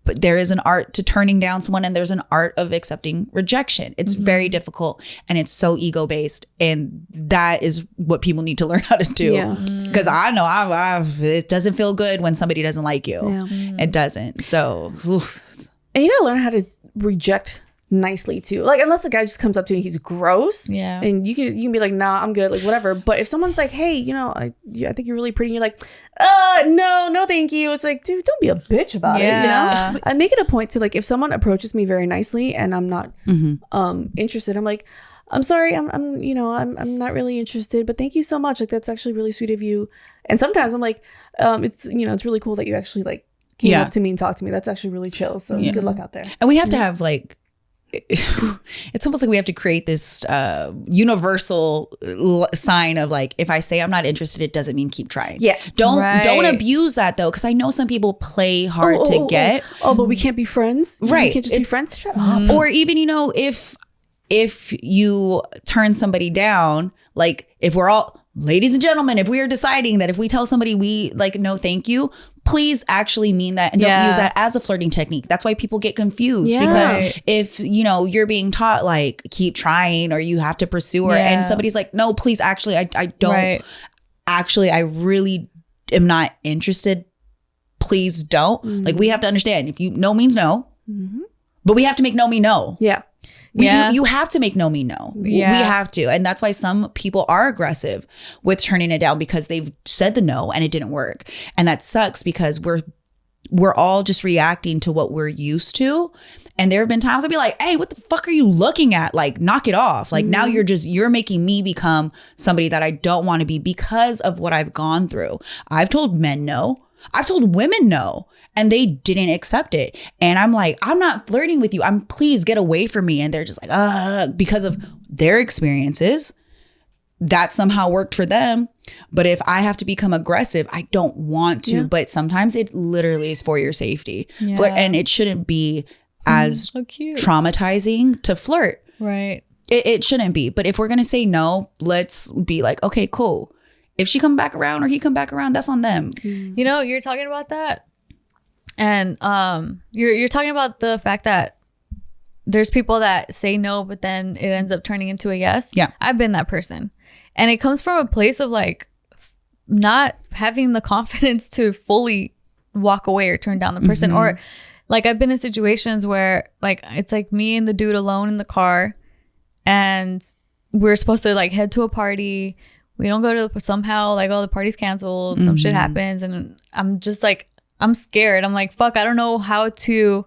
But there is an art to turning down someone, and there's an art of accepting rejection. It's very difficult, and it's so ego based, and that is what people need to learn how to do. Because I know it doesn't feel good when somebody doesn't like you. It doesn't. So, and you gotta learn how to reject nicely too. Like, unless a guy just comes up to you and he's gross, and you can be like, nah, I'm good, like whatever. But if someone's like, hey, you know, I think you're really pretty, and you're like, no thank you, it's like, dude, don't be a bitch about it, you know. I make it a point to, like, if someone approaches me very nicely and I'm not interested, I'm like, I'm sorry, I'm you know, I'm not really interested, but thank you so much, like that's actually really sweet of you. And sometimes I'm like, it's, you know, it's really cool that you actually like came up to me and talked to me. That's actually really chill. So good luck out there. And we have to have like, it's almost like we have to create this universal sign of like, if I say I'm not interested, it doesn't mean keep trying. Don't abuse that though, because I know some people play hard to get. But we can't be friends, right? We can't just be friends. Shut up. Or even, you know, if you turn somebody down, like if we're all, ladies and gentlemen, if we are deciding that if we tell somebody we like, no thank you, please actually mean that, and don't use that as a flirting technique. That's why people get confused, because if, you know, you're being taught like keep trying or you have to pursue her, and somebody's like, no, please, actually, I don't actually, I really am not interested, please don't. Like, we have to understand, if you, no means no, but we have to make no mean no. You have to make no mean no. We have to. And that's why some people are aggressive with turning it down, because they've said the no and it didn't work. And that sucks, because we're all just reacting to what we're used to. And there have been times I'd be like, hey, what the fuck are you looking at? Like, knock it off. Like, now you're making me become somebody that I don't want to be because of what I've gone through. I've told men no. I've told women no. And they didn't accept it. And I'm like, I'm not flirting with you. Please get away from me. And they're just like, because of their experiences, that somehow worked for them. But if I have to become aggressive, I don't want to. But sometimes it literally is for your safety. And it shouldn't be as traumatizing to flirt. Right. It shouldn't be. But if we're going to say no, let's be like, okay, cool. If she come back around or he come back around, that's on them. You know, you're talking about that. And you're talking about the fact that there's people that say no, but then it ends up turning into a yes. I've been that person. And it comes from a place of like not having the confidence to fully walk away or turn down the person. Or like, I've been in situations where like it's like me and the dude alone in the car, and we're supposed to like head to a party. we don't go to somehow like, oh, the party's canceled, some shit happens, and I'm just like, I'm scared. I'm like, fuck, I don't know how to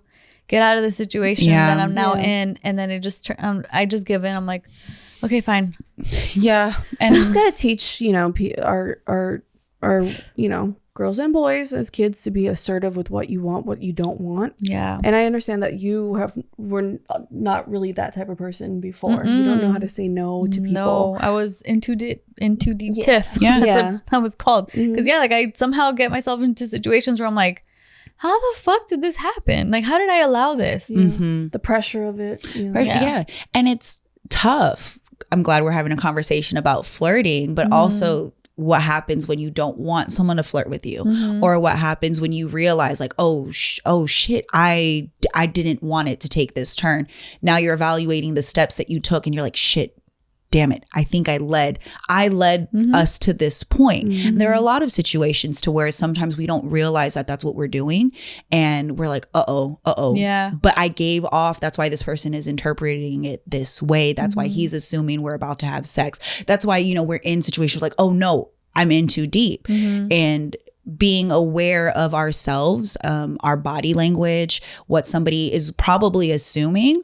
get out of the situation that I'm now in. And then it just I just give in. I'm like, okay, fine. Yeah. And we just gotta teach, you know, our you know, girls and boys as kids to be assertive with what you want, what you don't want. Yeah. And I understand that you were not really that type of person before. You don't know how to say no to people. No, I was in too deep tiff. Yeah. That's what that was called. Because like I somehow get myself into situations where I'm like, how the fuck did this happen? Like, how did I allow this? The pressure of it. You know? Yeah. And it's tough. I'm glad we're having a conversation about flirting, but also what happens when you don't want someone to flirt with you, or what happens when you realize like, oh shit, I didn't want it to take this turn. Now you're evaluating the steps that you took and you're like, shit, damn it, I think I led us to this point. There are a lot of situations to where sometimes we don't realize that that's what we're doing, and we're like, yeah, but I gave off. That's why this person is interpreting it this way. That's why he's assuming we're about to have sex. That's why, you know, we're in situations like, oh no, I'm in too deep. And being aware of ourselves, our body language, what somebody is probably assuming,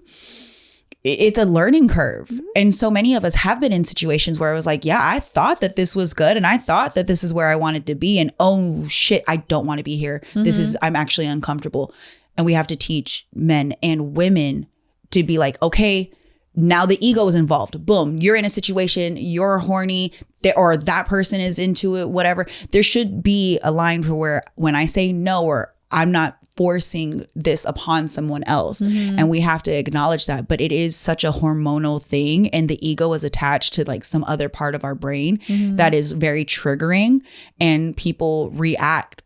it's a learning curve. And so many of us have been in situations where I was like, yeah, I thought that this was good, and I thought that this is where I wanted to be, and oh shit, I don't want to be here. I'm actually uncomfortable. And we have to teach men and women to be like, okay, now the ego is involved. Boom, you're in a situation, you're horny, or that person is into it, whatever. There should be a line for where when I say no, or I'm not forcing this upon someone else. And we have to acknowledge that. But it is such a hormonal thing, and the ego is attached to like some other part of our brain that is very triggering, and people react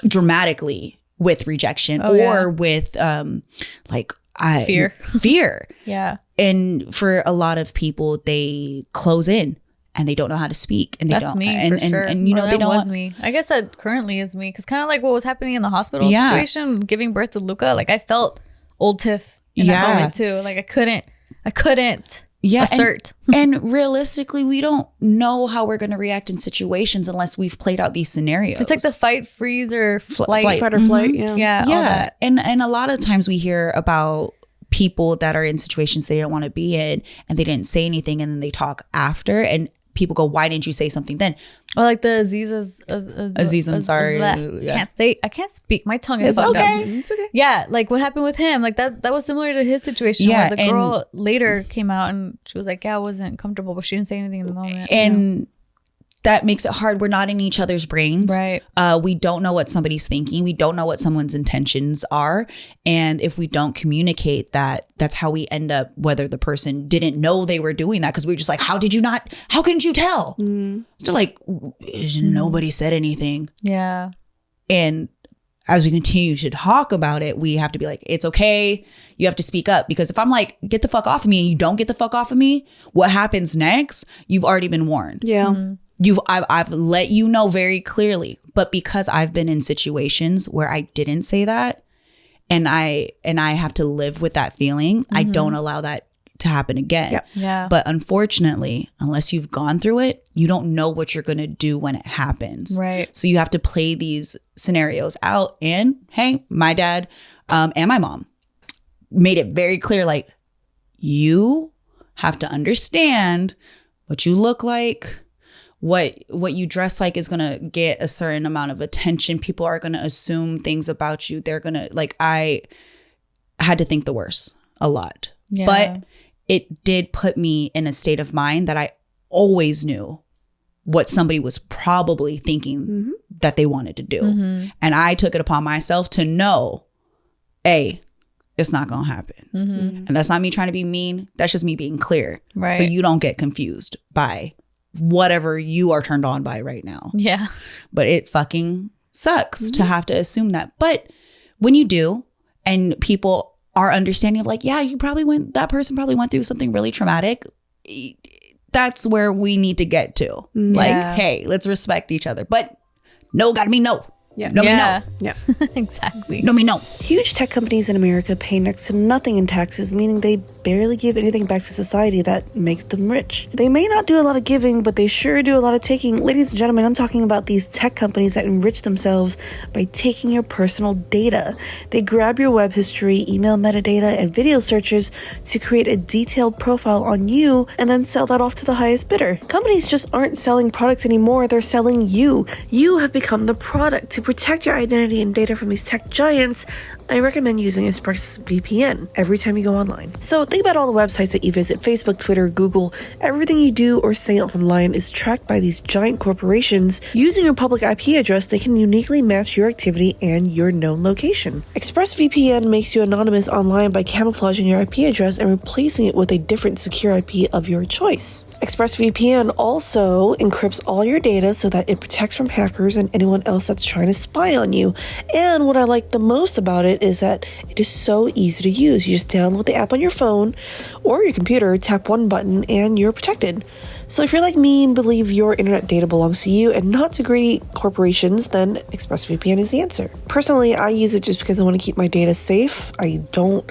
dramatically with rejection with fear. Yeah. And for a lot of people, they close in and they don't know how to speak, and they That's me, for sure. And you know, that was me. I guess that currently is me, because kind of like what was happening in the hospital situation, giving birth to Luca. Like I felt old Tiff in that moment too. Like I couldn't assert. And realistically, we don't know how we're going to react in situations unless we've played out these scenarios. It's like the fight, freeze, or flight. Fight or flight. Yeah. All that. And a lot of times we hear about people that are in situations they don't want to be in, and they didn't say anything, and then they talk after, and people go, why didn't you say something then? Or like the Aziz, I'm sorry. I can't speak. My tongue is fucked up. It's okay. Yeah, like what happened with him, like that was similar to his situation, where the girl later came out and she was like, yeah, I wasn't comfortable, but she didn't say anything in the moment. And that makes it hard. We're not in each other's brains. Right. We don't know what somebody's thinking. We don't know what someone's intentions are. And if we don't communicate that, that's how we end up, whether the person didn't know they were doing that, because we're just like, how couldn't you tell? They're like, nobody said anything. Yeah. And as we continue to talk about it, we have to be like, it's okay. You have to speak up, because if I'm like, get the fuck off of me, and you don't get the fuck off of me, what happens next? You've already been warned. Yeah. I've let you know very clearly, but because I've been in situations where I didn't say that, and I have to live with that feeling, I don't allow that to happen again. Yep. Yeah. But unfortunately, unless you've gone through it, you don't know what you're going to do when it happens. Right. So you have to play these scenarios out. And hey, my dad and my mom made it very clear, like, you have to understand what you look like. What you dress like is going to get a certain amount of attention. People are going to assume things about you. They're going to, like, I had to think the worst a lot. Yeah. But it did put me in a state of mind that I always knew what somebody was probably thinking that they wanted to do. And I took it upon myself to know, A, it's not going to happen. And that's not me trying to be mean. That's just me being clear. Right. So you don't get confused by whatever you are turned on by right now. Yeah. But it fucking sucks to have to assume that. But when you do, and people are understanding of like, yeah, that person probably went through something really traumatic, that's where we need to get to. Like, hey, let's respect each other. But no gotta be no. Yeah. No, yeah. Yeah. Exactly. No, me no. Huge tech companies in America pay next to nothing in taxes, meaning they barely give anything back to society that makes them rich. They may not do a lot of giving, but they sure do a lot of taking. Ladies and gentlemen, I'm talking about these tech companies that enrich themselves by taking your personal data. They grab your web history, email metadata, and video searches to create a detailed profile on you and then sell that off to the highest bidder. Companies just aren't selling products anymore, they're selling you. You have become the product. To protect your identity and data from these tech giants, I recommend using ExpressVPN every time you go online. So think about all the websites that you visit, Facebook, Twitter, Google. Everything you do or say online is tracked by these giant corporations. Using your public IP address, they can uniquely match your activity and your known location. ExpressVPN makes you anonymous online by camouflaging your IP address and replacing it with a different secure IP of your choice. ExpressVPN also encrypts all your data so that it protects from hackers and anyone else that's trying to spy on you. And what I like the most about it is that it is so easy to use. You just download the app on your phone or your computer, tap one button, and you're protected. So if you're like me and believe your internet data belongs to you and not to greedy corporations, then ExpressVPN is the answer. Personally, I use it just because I want to keep my data safe. I don't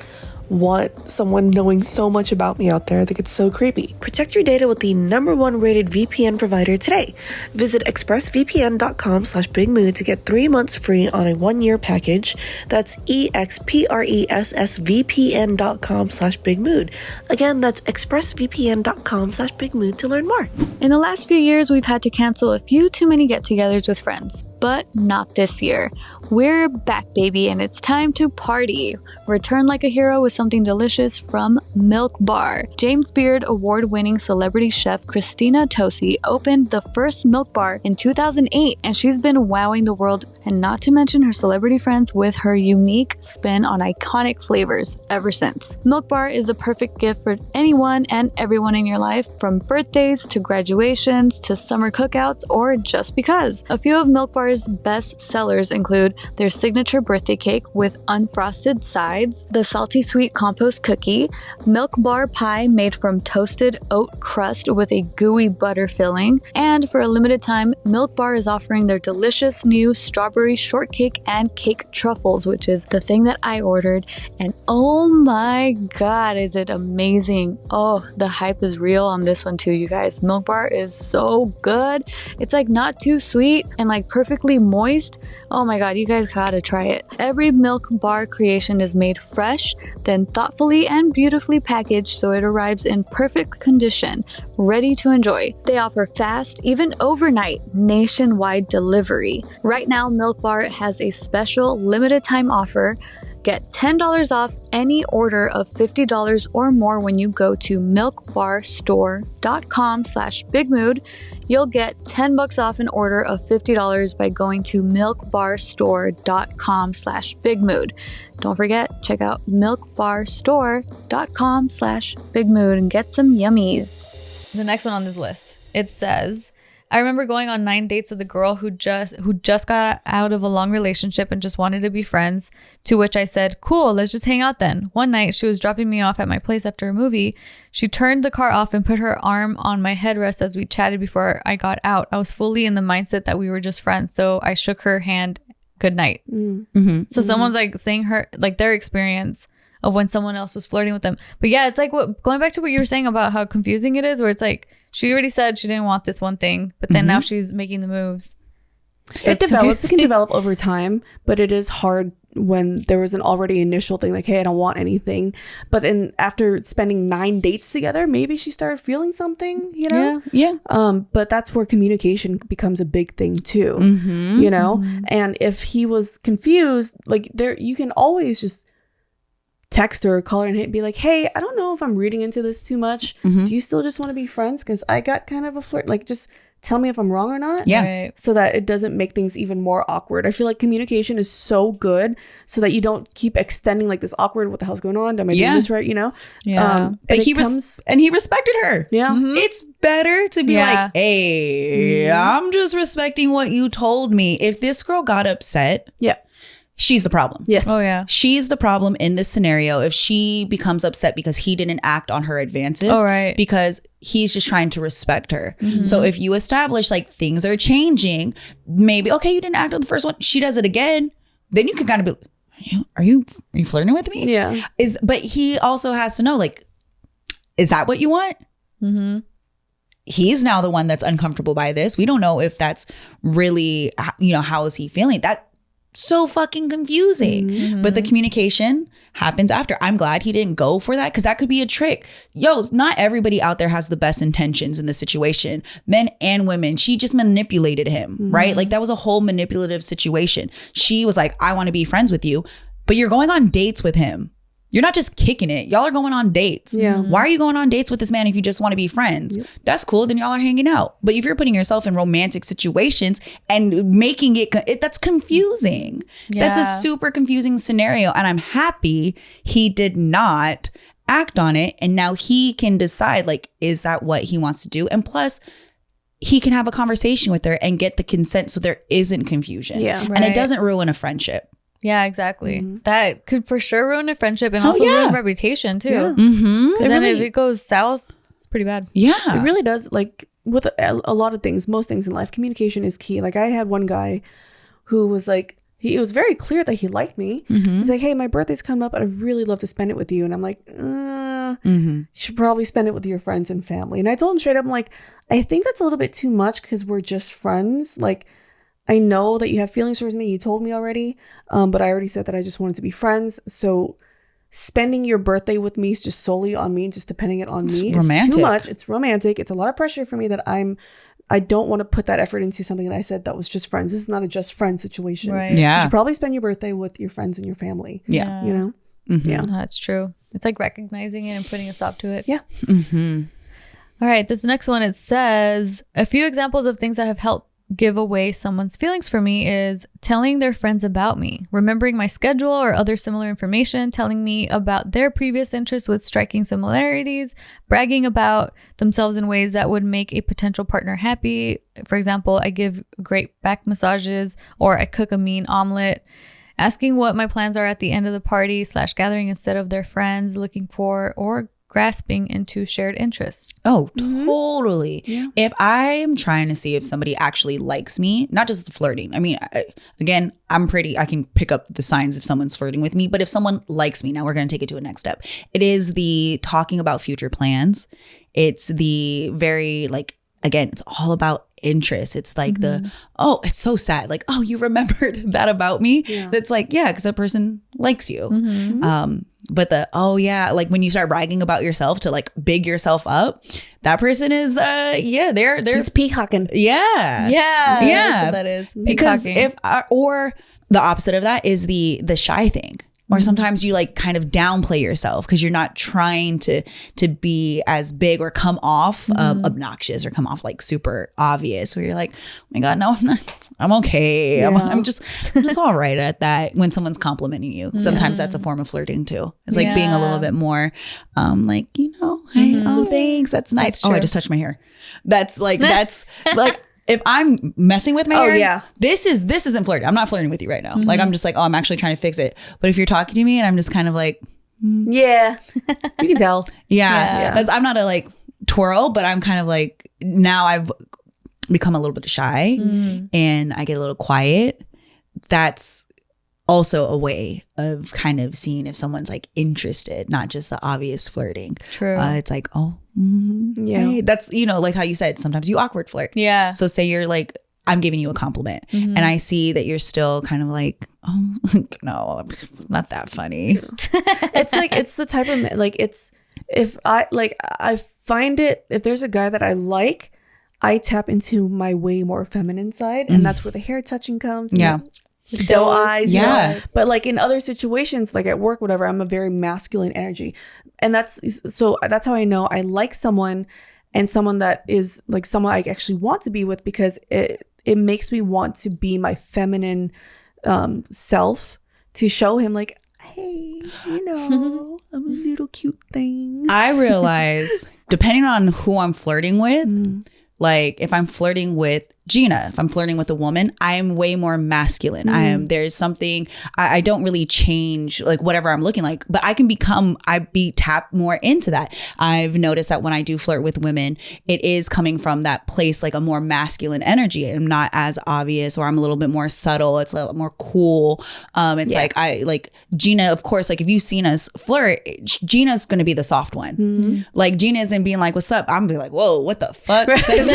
want someone knowing so much about me out there. I think it's so creepy. Protect your data with the #1 rated VPN provider today. Visit expressvpn.com/bigmood to get 3 months free on a 1-year package. That's expressvpn.com/bigmood. Again, that's expressvpn.com/bigmood to learn more. In the last few years, we've had to cancel a few too many get-togethers with friends, but not this year. We're back, baby, and it's time to party. Return like a hero with something delicious from Milk Bar. James Beard award-winning celebrity chef Christina Tosi opened the first Milk Bar in 2008, and she's been wowing the world, and not to mention her celebrity friends, with her unique spin on iconic flavors ever since. Milk Bar is a perfect gift for anyone and everyone in your life, from birthdays to graduations to summer cookouts or just because. A few of Milk Bar's best sellers include their signature birthday cake with unfrosted sides, the salty sweet compost cookie, Milk Bar pie made from toasted oat crust with a gooey butter filling, and for a limited time, Milk Bar is offering their delicious new strawberry shortcake and cake truffles, which is the thing that I ordered, and oh my god, is it amazing. Oh, the hype is real on this one too, you guys. Milk Bar is so good. It's like not too sweet and like perfectly moist. Oh my god, you guys gotta try it. Every Milk Bar creation is made fresh, then thoughtfully and beautifully packaged so it arrives in perfect condition, ready to enjoy. They offer fast, even overnight, nationwide delivery. Right now, Milk Bar has a special limited time offer. Get $10 off any order of $50 or more when you go to milkbarstore.com/bigmood. You'll get $10 off an order of $50 by going to milkbarstore.com/bigmood. Don't forget, check out milkbarstore.com/bigmood and get some yummies. The next one on this list, it says, I remember going on 9 dates with a girl who just got out of a long relationship and just wanted to be friends, to which I said, cool, let's just hang out then. One night, she was dropping me off at my place after a movie. She turned the car off and put her arm on my headrest as we chatted before I got out. I was fully in the mindset that we were just friends, so I shook her hand. Good night. Mm-hmm. So someone's like saying her, like their experience of when someone else was flirting with them. But yeah, it's like going back to what you were saying about how confusing it is, where it's like, she already said she didn't want this one thing, but then now she's making the moves. So it develops. It can develop over time, but it is hard when there was an already initial thing like, hey, I don't want anything. But then after spending 9 dates together, maybe she started feeling something, you know? Yeah. But that's where communication becomes a big thing too, you know? And if he was confused, like you can always just text her or call her and be like, hey, I don't know if I'm reading into this too much. Do you still just want to be friends? Because I got kind of a flirt. Like, just tell me if I'm wrong or not. Yeah. Right. So that it doesn't make things even more awkward. I feel like communication is so good so that you don't keep extending like this awkward, what the hell's going on? Am I doing this right? You know? Yeah. But he respected her. Yeah. It's better to be like, hey, I'm just respecting what you told me. If this girl got upset. Yeah. she's the problem. Yes. Oh yeah. She's the problem in this scenario if she becomes upset because he didn't act on her advances. Oh, right. Because he's just trying to respect her. So if you establish like things are changing, maybe, okay, you didn't act on the first one. She does it again. Then you can kind of be, are you flirting with me? Yeah. But he also has to know, like, is that what you want? Mm-hmm. He's now the one that's uncomfortable by this. We don't know if that's really, how is he feeling? That's so fucking confusing. But the communication happens after. I'm glad he didn't go for that because that could be a trick. Not everybody out there has the best intentions in the situation. Men and women. She just manipulated him, right? Like that was a whole manipulative situation. She was like, I want to be friends with you, but you're going on dates with him. You're not just kicking it. Y'all are going on dates. Yeah. Why are you going on dates with this man if you just want to be friends? Yep. That's cool. Then y'all are hanging out. But if you're putting yourself in romantic situations and making it that's confusing. Yeah. That's a super confusing scenario. And I'm happy he did not act on it. And now he can decide, like, is that what he wants to do? And plus, he can have a conversation with her and get the consent so there isn't confusion. Yeah. Right. And it doesn't ruin a friendship. Yeah, exactly. That could for sure ruin a friendship and also ruin reputation too. Yeah. Because then if it goes south, it's pretty bad. Yeah. It really does. Like with a lot of things, most things in life, communication is key. Like I had one guy who was like, it was very clear that he liked me. He's like, hey, my birthday's come up. I'd really love to spend it with you. And I'm like, you should probably spend it with your friends and family. And I told him straight up, I'm like, I think that's a little bit too much because we're just friends. Like, I know that you have feelings towards me. You told me already. But I already said that I just wanted to be friends. So spending your birthday with me is just solely on me, just depending it on me. It's too much. It's romantic. It's a lot of pressure for me that I don't want to put that effort into something that I said that was just friends. This is not a just friends situation. Right. Yeah. You should probably spend your birthday with your friends and your family. Yeah. You know? Yeah. That's true. It's like recognizing it and putting a stop to it. Yeah. All right. This next one, it says, a few examples of things that have helped give away someone's feelings for me is telling their friends about me, remembering my schedule or other similar information, telling me about their previous interests with striking similarities, bragging about themselves in ways that would make a potential partner happy. For example, I give great back massages or I cook a mean omelet, asking what my plans are at the end of the party / gathering instead of their friends, looking for or grasping into shared interests. Oh, totally. Yeah. If I'm trying to see if somebody actually likes me, not just flirting. I mean, again, I can pick up the signs if someone's flirting with me, but if someone likes me, now we're going to take it to a next step. It is the talking about future plans. It's the very again, it's all about interest. It's like it's so sad. Like, oh, you remembered that about me? Yeah. That's like, yeah, because that person likes you. But like when you start bragging about yourself to like big yourself up, that person is they're He's peacocking. Yeah. That's what that is. Because or the opposite of that is the shy thing. Or sometimes you like kind of downplay yourself because you're not trying to be as big or come off obnoxious or come off like super obvious where you're like, oh my God, no, I'm okay. Yeah. I'm just all right at that when someone's complimenting you. Sometimes that's a form of flirting too. It's like being a little bit more hey, oh, thanks. That's nice. Oh, I just touched my hair. That's like, if I'm messing with my hair, this isn't flirting. I'm not flirting with you right now. Like, I'm just like, oh, I'm actually trying to fix it. But if you're talking to me and I'm just kind of like, yeah, you can tell. Yeah. I'm not a like twirl, but I'm kind of like, now I've become a little bit shy and I get a little quiet. That's also a way of kind of seeing if someone's like interested, not just the obvious flirting. True. It's like, hey, that's, like how you said, sometimes you awkward flirt. Yeah. So say you're like, I'm giving you a compliment and I see that you're still kind of like, oh, no, I'm not that funny. It's like, it's the type of, like, it's, if I find it, if there's a guy that I like, I tap into my way more feminine side and that's where the hair touching comes. Yeah. Doe eyes. Yeah. But like in other situations, like at work, whatever, I'm a very masculine energy. And that's how I know I like someone and someone that is like someone I actually want to be with because it makes me want to be my feminine self to show him like, hey, I'm a little cute thing. I realize depending on who I'm flirting with, like if I'm flirting with Gina, if I'm flirting with a woman, I'm way more masculine. There's something, I don't really change like whatever I'm looking like, but I be tapped more into that. I've noticed that when I do flirt with women, it is coming from that place, like a more masculine energy. I'm not as obvious, or I'm a little bit more subtle. It's a little more cool. Like Gina, of course, like if you've seen us flirt, Gina's going to be the soft one. Like Gina isn't being like, what's up? I'm gonna be like, whoa, what the fuck? That is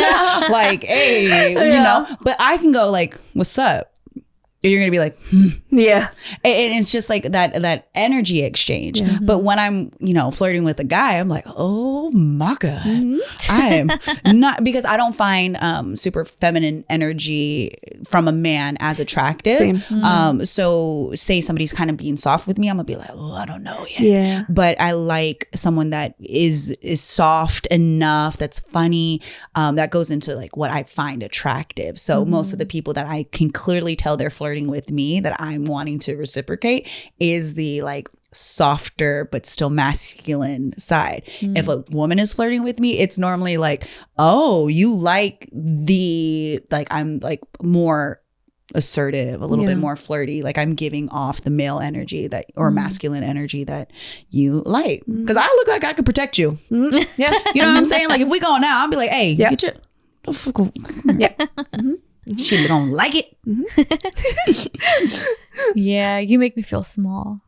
like, hey, you know, but I can go like, what's up? You're gonna be like, yeah, and it's just like that energy exchange. But when I'm, you know, flirting with a guy, I'm like, oh my god, I am not, because I don't find super feminine energy from a man as attractive. Same. So say somebody's kind of being soft with me, I'm gonna be like, oh, I don't know yet. Yeah. But I like someone that is soft enough, that's funny, that goes into like what I find attractive. So most of the people that I can clearly tell they're flirting with me that I'm wanting to reciprocate is the like softer but still masculine side. If a woman is flirting with me, it's normally like, oh, you like the, like I'm like more assertive, a little bit more flirty, like I'm giving off the male energy that, or masculine energy that you like, because I look like I could protect you. Yeah, you know what I'm saying? Like if we going out, I'll be like, hey, get your she don't like it. Yeah, you make me feel small.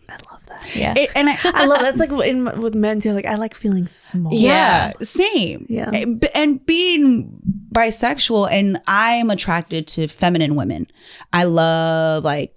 I love that. Yeah, and I love that's like with men too. Like I like feeling small. Yeah, same. Yeah, and being bisexual, and I'm attracted to feminine women. I love like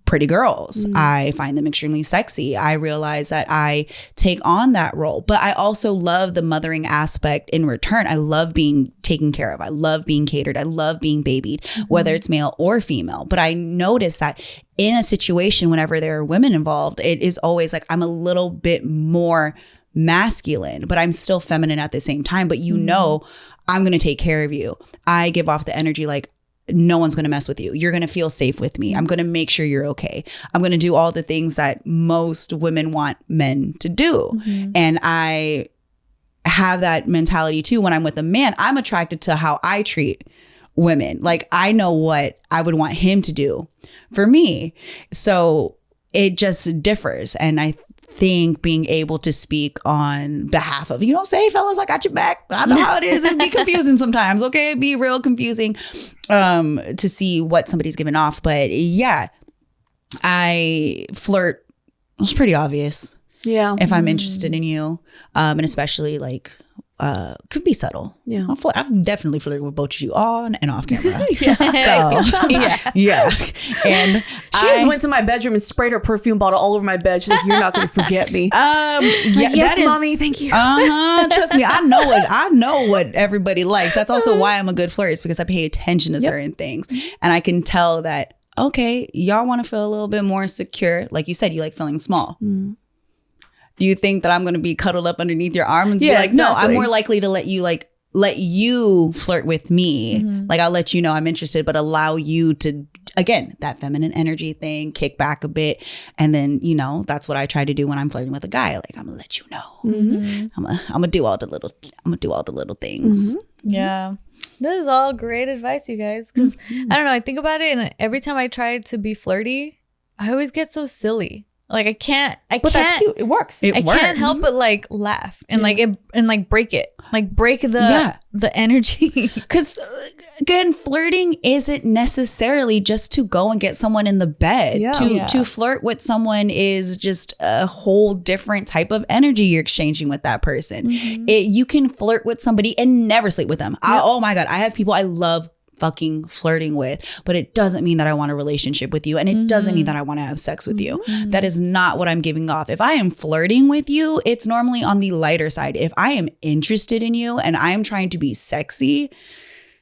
pretty girls. I find them extremely sexy. I realize that I take on that role, but I also love the mothering aspect in return. I love being taken care of. I love being catered. I love being babied, whether it's male or female. But I notice that in a situation, whenever there are women involved, it is always like I'm a little bit more masculine, but I'm still feminine at the same time. But you know, I'm going to take care of you. I give off the energy like, no one's going to mess with you. You're going to feel safe with me. I'm going to make sure you're okay. I'm going to do all the things that most women want men to do. And I have that mentality too. When I'm with a man, I'm attracted to how I treat women. Like I know what I would want him to do for me. So it just differs. And I think being able to speak on behalf of, you know, say, fellas, I got your back. I know how it is. It'd be confusing sometimes. Okay. It'd be real confusing to see what somebody's giving off. But yeah, I flirt. It's pretty obvious. Yeah. If I'm interested in you. And especially like, could be subtle. Yeah. I've definitely flirted with both of you on and off camera. Yeah. And she just went to my bedroom and sprayed her perfume bottle all over my bed. She's like, you're not going to forget me. Yes, mommy. Thank you. Trust me. I know what everybody likes. That's also why I'm a good flirt, is because I pay attention to certain things. And I can tell that, okay, y'all want to feel a little bit more secure. Like you said, you like feeling small. Do you think that I'm going to be cuddled up underneath your arm and be like, exactly. No, I'm more likely to let you flirt with me. Like I'll let you know I'm interested, but allow you to, again, that feminine energy thing, kick back a bit. And then, you know, that's what I try to do when I'm flirting with a guy. Like I'm gonna let you know. I'm gonna do all the little things. Yeah. This is all great advice, you guys. Because I don't know, I think about it, and every time I try to be flirty, I always get so silly. Like I can't. But that's cute. It works. I can't help but like laugh and like it and like break it. Like break the energy. Because again, flirting isn't necessarily just to go and get someone in the bed. To flirt with someone is just a whole different type of energy you're exchanging with that person. You can flirt with somebody and never sleep with them. Oh my God. I have people I love fucking flirting with, but it doesn't mean that I want a relationship with you, and it doesn't mean that I want to have sex with you. That is not what I'm giving off. If I am flirting with you, it's normally on the lighter side. If I am interested in you and I am trying to be sexy,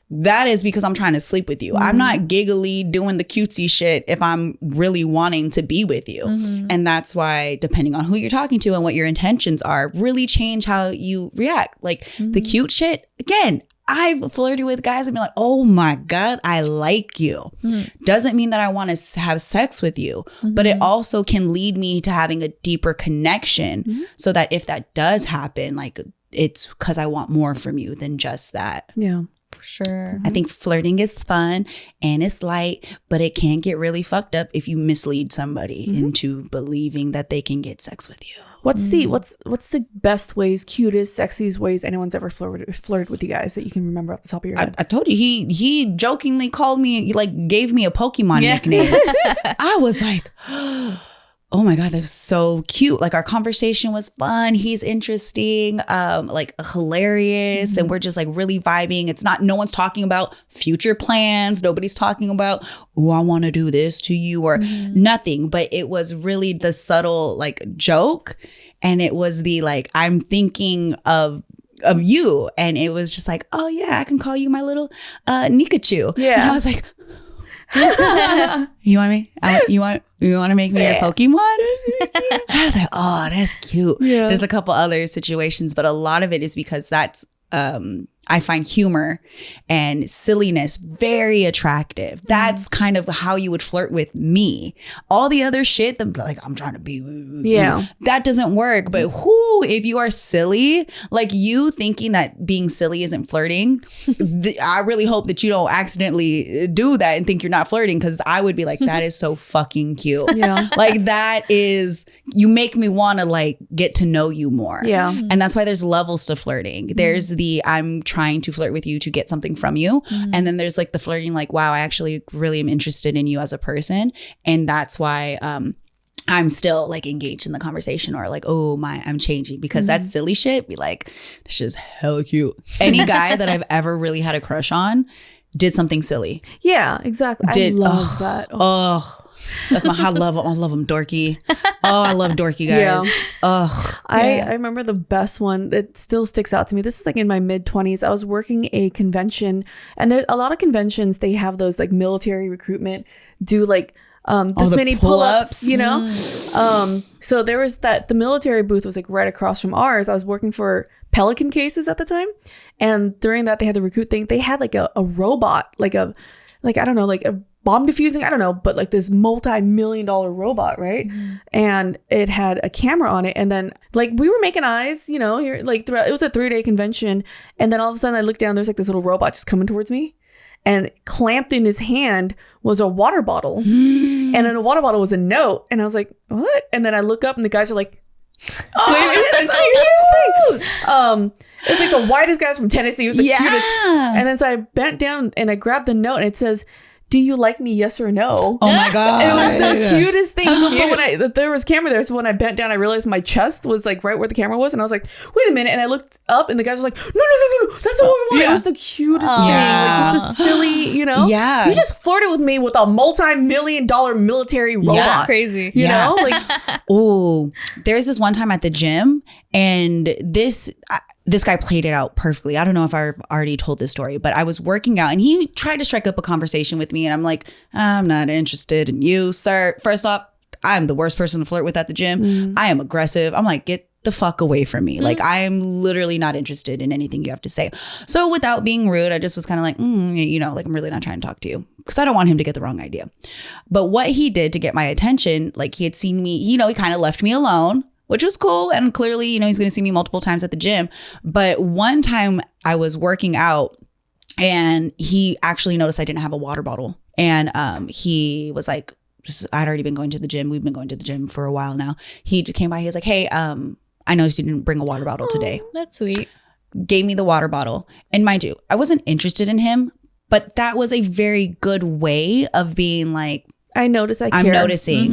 that is because I'm trying to sleep with you. I'm not giggly doing the cutesy shit if I'm really wanting to be with you. And that's why, depending on who you're talking to and what your intentions are, really change how you react. Like the cute shit, again, I've flirted with guys and been like, oh my God, I like you. Doesn't mean that I want to have sex with you, but it also can lead me to having a deeper connection so that if that does happen, like it's because I want more from you than just that. Yeah. Sure. I think flirting is fun and it's light, but it can get really fucked up if you mislead somebody into believing that they can get sex with you. What's the best ways, cutest, sexiest ways anyone's ever flirted with you guys that you can remember off the top of your head? I told you he jokingly called me, like gave me a Pokemon nickname. I was like, oh my God, that was so cute. Like our conversation was fun. He's interesting, like hilarious. And we're just like really vibing. It's not, no one's talking about future plans. Nobody's talking about, oh, I want to do this to you or nothing. But it was really the subtle like joke. And it was the like, I'm thinking of you. And it was just like, oh yeah, I can call you my little Nikachu. Yeah. And I was like, you want me? You want to make me your Pokemon? And I was like, oh, that's cute. Yeah. There's a couple other situations, but a lot of it is because that's I find humor and silliness very attractive. That's kind of how you would flirt with me. All the other shit, like I'm trying to be, that doesn't work. But if you are silly, like you thinking that being silly isn't flirting, I really hope that you don't accidentally do that and think you're not flirting, because I would be like, that is so fucking cute. Yeah, like that is, you make me want to like get to know you more. Yeah, and that's why there's levels to flirting. There's the I'm trying to flirt with you to get something from you. And then there's like the flirting, like, wow, I actually really am interested in you as a person. And that's why I'm still like engaged in the conversation, or like, oh my, I'm changing, because that silly shit be like, this is hella cute. Any guy that I've ever really had a crush on did something silly. Yeah, exactly. I love that. That's my, I love them dorky. Oh, I love dorky guys. Yeah. I remember the best one that still sticks out to me. This is like in my mid-20s. I was working a convention, and a lot of conventions, they have those like military recruitment, do like this many pull-ups, you know? So there was the military booth was like right across from ours. I was working for Pelican Cases at the time. And during that, they had the recruit thing. They had like a robot, I don't know, like a bomb diffusing, I don't know, but like this multi-million-dollar robot, right? And it had a camera on it. And then like we were making eyes, you know, you're like throughout, it was a 3-day convention. And then all of a sudden I looked down, there's like this little robot just coming towards me. And clamped in his hand was a water bottle. And in a water bottle was a note. And I was like, what? And then I look up and the guys are like, oh, it's the cutest thing. It was like the whitest guys from Tennessee. It was the cutest. And then so I bent down and I grabbed the note, and it says, do you like me, yes or no? Oh my God. It was the cutest thing. So but when there was camera there, so when I bent down, I realized my chest was like right where the camera was. And I was like, wait a minute. And I looked up and the guys were like, no, that's not what we want. It was the cutest thing. Like just a silly, you know? Yeah. You just flirted with me with a multi-million-dollar military robot. Yeah. That's crazy. You know? Like, oh, there's this one time at the gym, and this guy played it out perfectly. I don't know if I've already told this story, but I was working out and he tried to strike up a conversation with me, and I'm like, I'm not interested in you, sir. First off, I'm the worst person to flirt with at the gym. I am aggressive. I'm like, get the fuck away from me. Like, I am literally not interested in anything you have to say. So without being rude, I just was kind of like, you know, like I'm really not trying to talk to you, because I don't want him to get the wrong idea. But what he did to get my attention, like he had seen me, you know, he kind of left me alone, which was cool. And clearly, you know, he's going to see me multiple times at the gym. But one time I was working out and he actually noticed I didn't have a water bottle. And he was like, I'd already been going to the gym. We've been going to the gym for a while now. He came by. He was like, hey, I noticed you didn't bring a water bottle today. That's sweet. Gave me the water bottle. And mind you, I wasn't interested in him, but that was a very good way of being like, I notice I care. I'm noticing.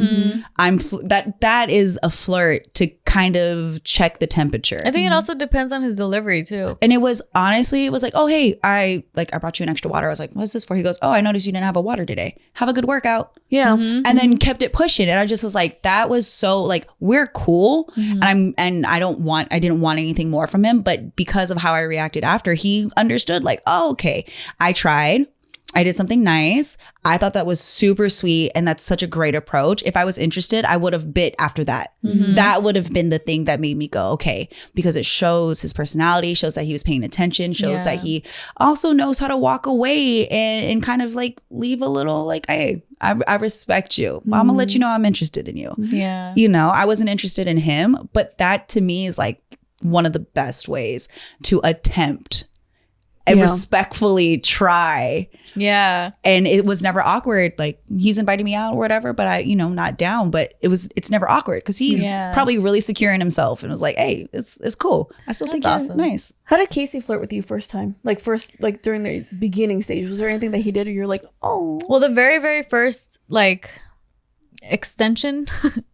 That is a flirt to kind of check the temperature. I think it also depends on his delivery too. And it was honestly, it was like, oh, hey, I brought you an extra water. I was like, what's this for? He goes, oh, I noticed you didn't have a water today. Have a good workout. Yeah. And then kept it pushing. And I just was like, that was so like, we're cool. And I didn't want anything more from him. But because of how I reacted after, he understood like, oh, okay, I tried. I did something nice. I thought that was super sweet. And that's such a great approach. If I was interested, I would have bit after that. That would have been the thing that made me go, okay, because it shows his personality, shows that he was paying attention, shows that he also knows how to walk away and kind of like leave a little like, hey, I respect you. I'm going to let you know I'm interested in you. Yeah. You know, I wasn't interested in him, but that to me is like one of the best ways to attempt and respectfully try. Yeah. And it was never awkward. Like, he's inviting me out or whatever, but I, not down. But it's never awkward because he's probably really secure in himself and was like, hey, it's cool. I still think it's nice. How did Casey flirt with you first time? Like during the beginning stage, was there anything that he did or you're like, oh? Well, the very, very first like extension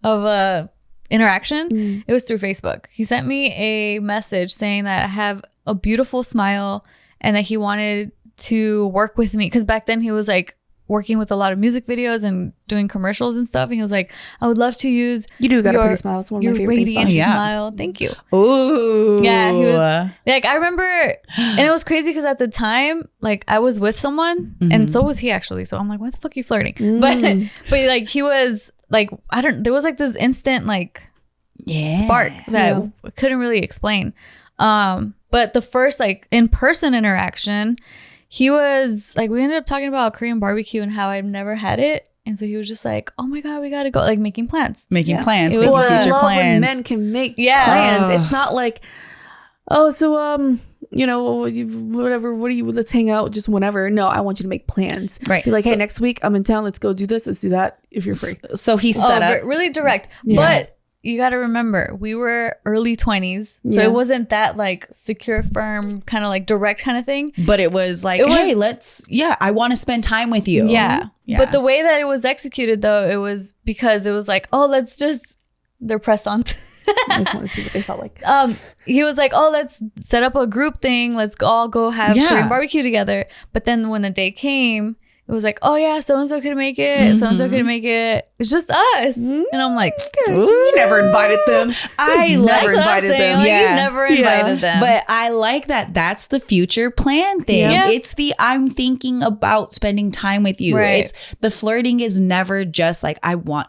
of interaction, it was through Facebook. He sent me a message saying that I have a beautiful smile and that he wanted to work with me because back then he was like working with a lot of music videos and doing commercials and stuff, and he was like, I would love to use you do got a pretty smile. It's one of my favorite things about you. Smile. Thank you. Ooh. Yeah, he was like, I remember, and it was crazy because at the time like I was with someone and so was he actually, so I'm like, why the fuck are you flirting? But like he was like, there was like this instant like spark that I couldn't really explain. But the first like in-person interaction, he was like, we ended up talking about Korean barbecue and how I've never had it. And so he was just like, oh my God, we got to go, like making plans. Making plans. It was future plans. When men can make plans. It's not like, oh, so, whatever, let's hang out just whenever. No, I want you to make plans. Right. Be like, hey, next week I'm in town. Let's go do this. Let's do that if you're free. So he set up. Really direct. Yeah. But you got to remember, we were early 20s. So it wasn't that like secure, firm, kind of like direct kind of thing. But it was like, hey, I want to spend time with you. Yeah. But the way that it was executed, though, it was because it was like, oh, they're pressed on. I just want to see what they felt like. He was like, oh, let's set up a group thing. Let's all go have Korean barbecue together. But then when the day came, it was like, oh yeah, so-and-so couldn't make it. So-and-so couldn't make it. It's just us. And I'm like, you never invited them. I never invited them. Like, you never invited them. But I like that. That's the future plan thing. Yeah. It's I'm thinking about spending time with you. Right. It's the flirting is never just like, I want.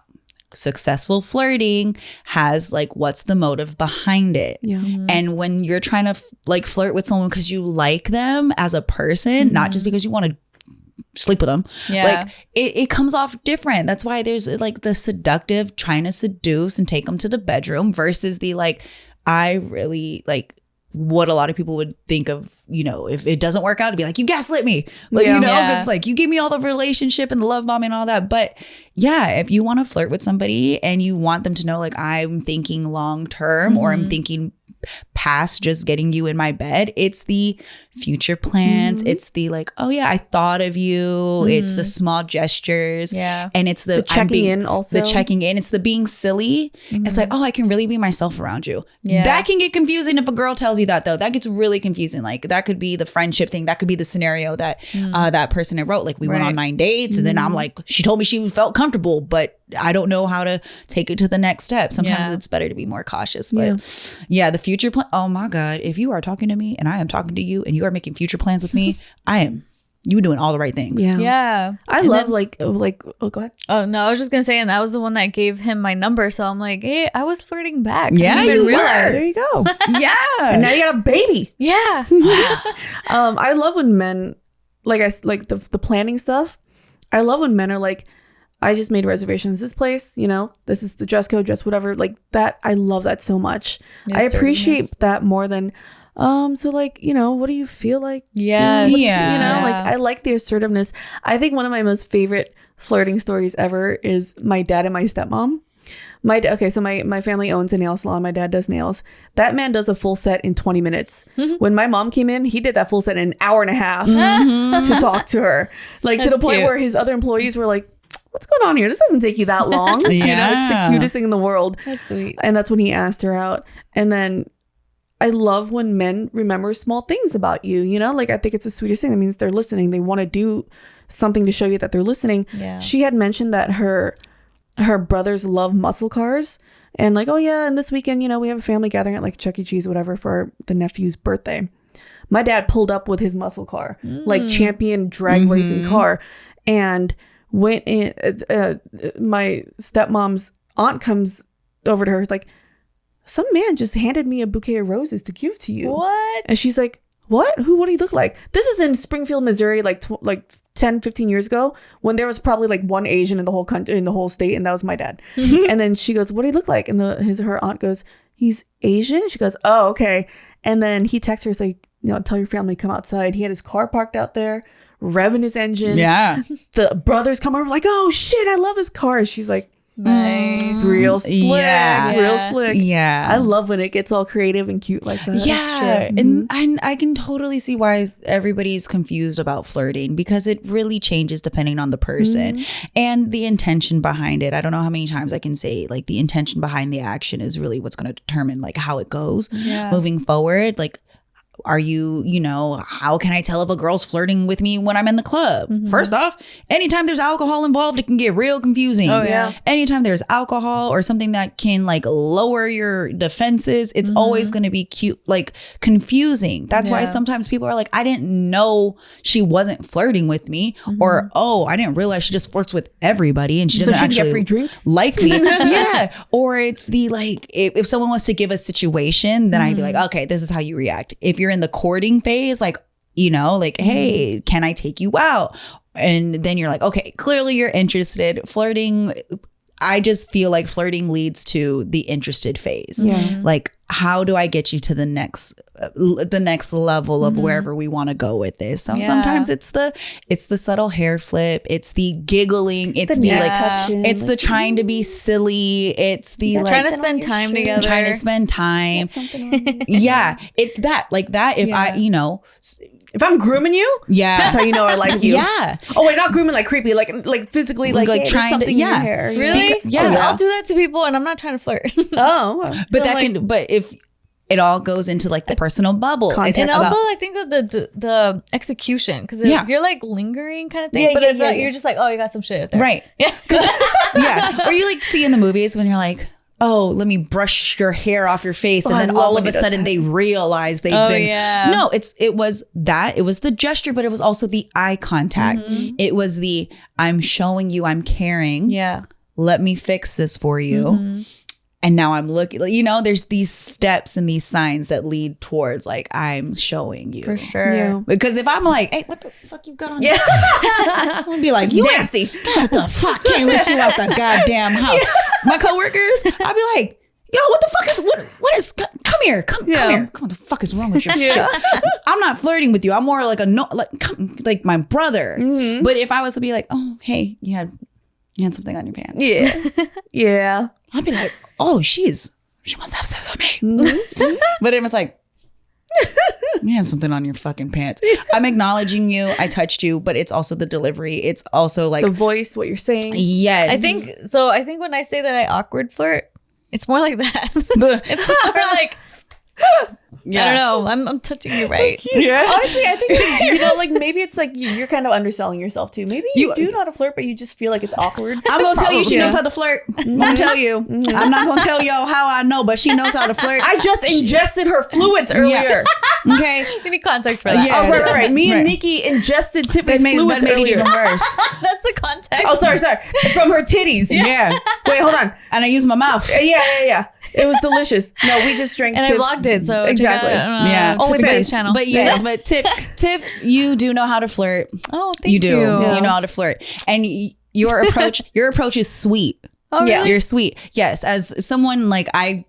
Successful flirting has like, what's the motive behind it? Yeah. And when you're trying to like flirt with someone because you like them as a person, not just because you want to sleep with them, like it comes off different. That's why there's like the seductive trying to seduce and take them to the bedroom versus the like, I really like what a lot of people would think of, if it doesn't work out, to be like, you gaslit me, like, because like you give me all the relationship and the love bombing and all that. But if you want to flirt with somebody and you want them to know like I'm thinking long term or I'm thinking past just getting you in my bed, it's the future plans. It's the like, oh yeah, I thought of you. It's the small gestures. Yeah. And it's the checking in also. The checking in. It's the being silly. It's like, oh, I can really be myself around you. Yeah. That can get confusing if a girl tells you that though. That gets really confusing. Like that could be the friendship thing. That could be the scenario that that person had wrote. Like we went on 9 dates and then I'm like, she told me she felt comfortable, but I don't know how to take it to the next step. Sometimes it's better to be more cautious. But the future plan. Oh my God. If you are talking to me and I am talking to you and you are making future plans with me, you doing all the right things. Yeah. I love like, oh, go ahead. Oh no, I was just going to say, and I was the one that gave him my number. So I'm like, hey, I was flirting back. Yeah, you were. There you go. Yeah. And now you got a baby. Yeah. I love when men, like the planning stuff. I love when men are like, I just made reservations this place, this is the dress code, dress whatever, like that. I love that so much. I appreciate that more than so like, what do you feel like? Yeah. Like I like the assertiveness. I think one of my most favorite flirting stories ever is my dad and my stepmom. So my family owns a nail salon. My dad does nails. That man does a full set in 20 minutes. When my mom came in, he did that full set in an hour and a half to talk to her. Like to the point where his other employees were like, what's going on here? This doesn't take you that long. It's the cutest thing in the world. That's sweet. And that's when he asked her out. And then I love when men remember small things about you, like I think it's the sweetest thing. That means they're listening. They want to do something to show you that they're listening. Yeah. She had mentioned that her brothers love muscle cars and like, oh yeah. And this weekend, we have a family gathering at like Chuck E. Cheese, whatever, for the nephew's birthday. My dad pulled up with his muscle car, like champion drag racing car, and went in. My stepmom's aunt comes over to her. It's like, some man just handed me a bouquet of roses to give to you. What? And she's like, what? What do he look like? This is in Springfield, Missouri, like 10, 15 years ago, when there was probably like one Asian in the whole country, in the whole state, and that was my dad. And then she goes, what do he look like? And her aunt goes, he's Asian? She goes, oh, okay. And then he texts her, like, tell your family come outside. He had his car parked out there, revving his engine. Yeah. The brothers come over like, oh shit, I love his car. She's like, nice. Real slick. Yeah. Real slick. Yeah. I love when it gets all creative and cute like that. Yeah. And I can totally see why everybody's confused about flirting, because it really changes depending on the person and the intention behind it. I don't know how many times I can say like the intention behind the action is really what's going to determine like how it goes moving forward. Like, are you, how can I tell if a girl's flirting with me when I'm in the club? First off, anytime there's alcohol involved, it can get real confusing. Oh, yeah. Anytime there's alcohol or something that can like lower your defenses, it's always going to be cute, like confusing. That's why sometimes people are like, I didn't know she wasn't flirting with me, or, oh, I didn't realize she just flirts with everybody and she doesn't actually get free drinks? like me. Yeah. Or it's the like, if someone wants to give a situation, then I'd be like, okay, this is how you react. If you're in the courting phase, like, like, hey, can I take you out? And then you're like, okay, clearly you're interested. Flirting, I just feel like flirting leads to the interested phase. Like, how do I get you to the next level of wherever we want to go with this? So sometimes it's the subtle hair flip, it's the giggling, it's the like touching, it's the trying to be silly, it's the like trying to spend time together, trying to spend time. Yeah, it's that like that. If I, if I'm grooming you, that's how you know I like you. Yeah. Oh wait, not grooming like creepy, like physically, like hey, trying something to, in your hair. Really? I'll do that to people, and I'm not trying to flirt. But that can. But if it all goes into like the personal bubble, and also I think that the execution, because if you're like lingering kind of thing, but it's like, you're just like, oh, you got some shit there, right? Yeah, or you like see in the movies when you're like, oh, let me brush your hair off your face. And then all of a sudden they realize they've been. Yeah. No, it was the gesture, but it was also the eye contact. It was the, I'm showing you I'm caring. Yeah. Let me fix this for you. And now I'm looking, there's these steps and these signs that lead towards like, I'm showing you. For sure. Yeah. Because if I'm like, hey, what the fuck you got on? Yeah. I'm going to be like, you nasty. What the fuck? Can't let you out the goddamn house. My coworkers, I'll be like, yo, what the fuck is, what is, come here. Come here. What the fuck is wrong with your shit? I'm not flirting with you. I'm more like like my brother. But if I was to be like, oh, hey, you had something on your pants. Yeah. Yeah. I'd be like, oh, she must have sex with me. But it was like, you had something on your fucking pants. I'm acknowledging you. I touched you, but it's also the delivery. It's also like the voice, what you're saying. Yes. I think when I say that I awkward flirt, it's more like that. It's more like, I don't know. I'm touching you right. Yeah. Honestly, I think like maybe it's like you're kind of underselling yourself too. Maybe you do know how to flirt, but you just feel like it's awkward. I'm gonna tell you she knows how to flirt. I'll tell you. I'm not gonna tell y'all how I know, but she knows how to flirt. I just ingested her fluids earlier. Okay. Give me context for that. Yeah, oh, right. Me and Nikki ingested Tiffany's fluids that made earlier. it even worse. That's the context. Oh, sorry. From her titties. Yeah. Wait, hold on. And I used my mouth. Yeah. It was delicious. No, we just drank. And I vlogged it, so exactly. Yeah. OnlyFans channel. But yes, but Tiff, you do know how to flirt. Oh, thank you. You do. Yeah. You know how to flirt, and your approach is sweet. Oh, really? You're sweet. Yes. As someone like I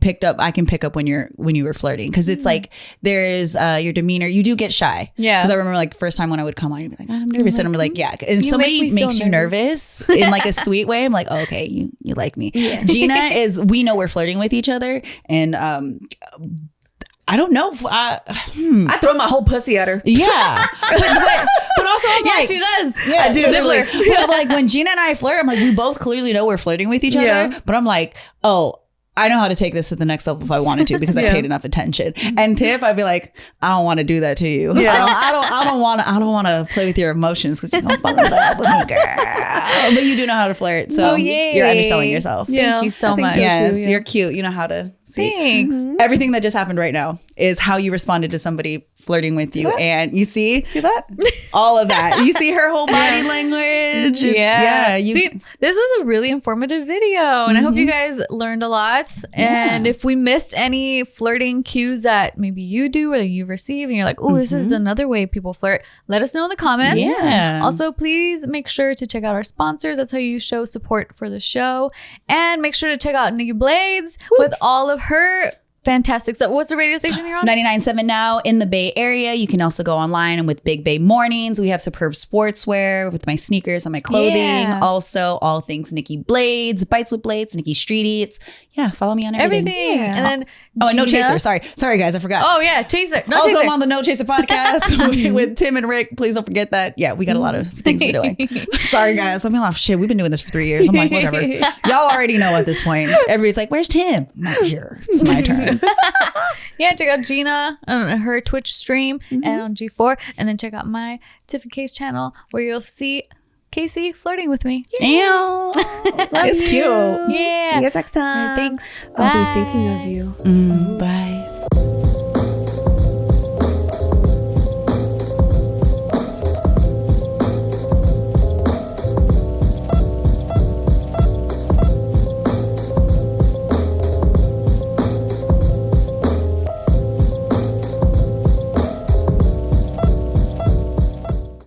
can pick up when you were flirting, because it's like there's your demeanor. You do get shy. Yeah. Because I remember like first time when I would come on, you'd be like, I'm nervous. And I'm like, yeah. And if somebody makes you nervous in like a sweet way, I'm like, oh, okay, you like me. Yeah. Gina we know we're flirting with each other. And I don't know. I throw my whole pussy at her. Yeah. But also I'm like, she does. Yeah, I do. But like when Gina and I flirt, I'm like, we both clearly know we're flirting with each other. But I'm like, oh, I know how to take this to the next level if I wanted to, because I paid enough attention. And Tiff, I'd be like, I don't want to do that to you. Yeah. I don't want to play with your emotions, because you don't fucking love with me, girl. But you do know how to flirt, so you're underselling yourself. Thank you so much. Yes, you're cute. You know how to. See, thanks. Everything that just happened right now is how you responded to somebody flirting with you. And you see that? All of that. You see her whole body language. See, this is a really informative video, and I hope you guys learned a lot. And if we missed any flirting cues that maybe you do or you've received, and you're like, oh, this is another way people flirt, let us know in the comments. Yeah. Also, please make sure to check out our sponsors. That's how you show support for the show. And make sure to check out Nikki Blades with all of her Fantastic. So what's the radio station you're on? 99.7 now in the Bay Area. You can also go online and with Big Bay Mornings. We have superb sportswear with my sneakers and my clothing. Yeah. Also, all things Nikki Blades, Bites with Blades, Nikki Street Eats. Yeah, follow me on everything. Yeah. And then and No Chaser. Sorry guys, I forgot. Oh yeah, Chaser. Also, I'm on the No Chaser podcast with Tim and Rick. Please don't forget that. Yeah, we got a lot of things we're doing. Sorry guys, I'm off shit. We've been doing this for 3 years. I'm like, whatever. Y'all already know at this point. Everybody's like, where's Tim? I'm not here. It's my turn. Yeah, check out Gina on her Twitch stream and on G4, and then check out my Tiffany Case channel where you'll see Casey flirting with me. Ew. That's cute. Yeah. See you guys next time. Right, thanks. I'll be thinking of you. Bye.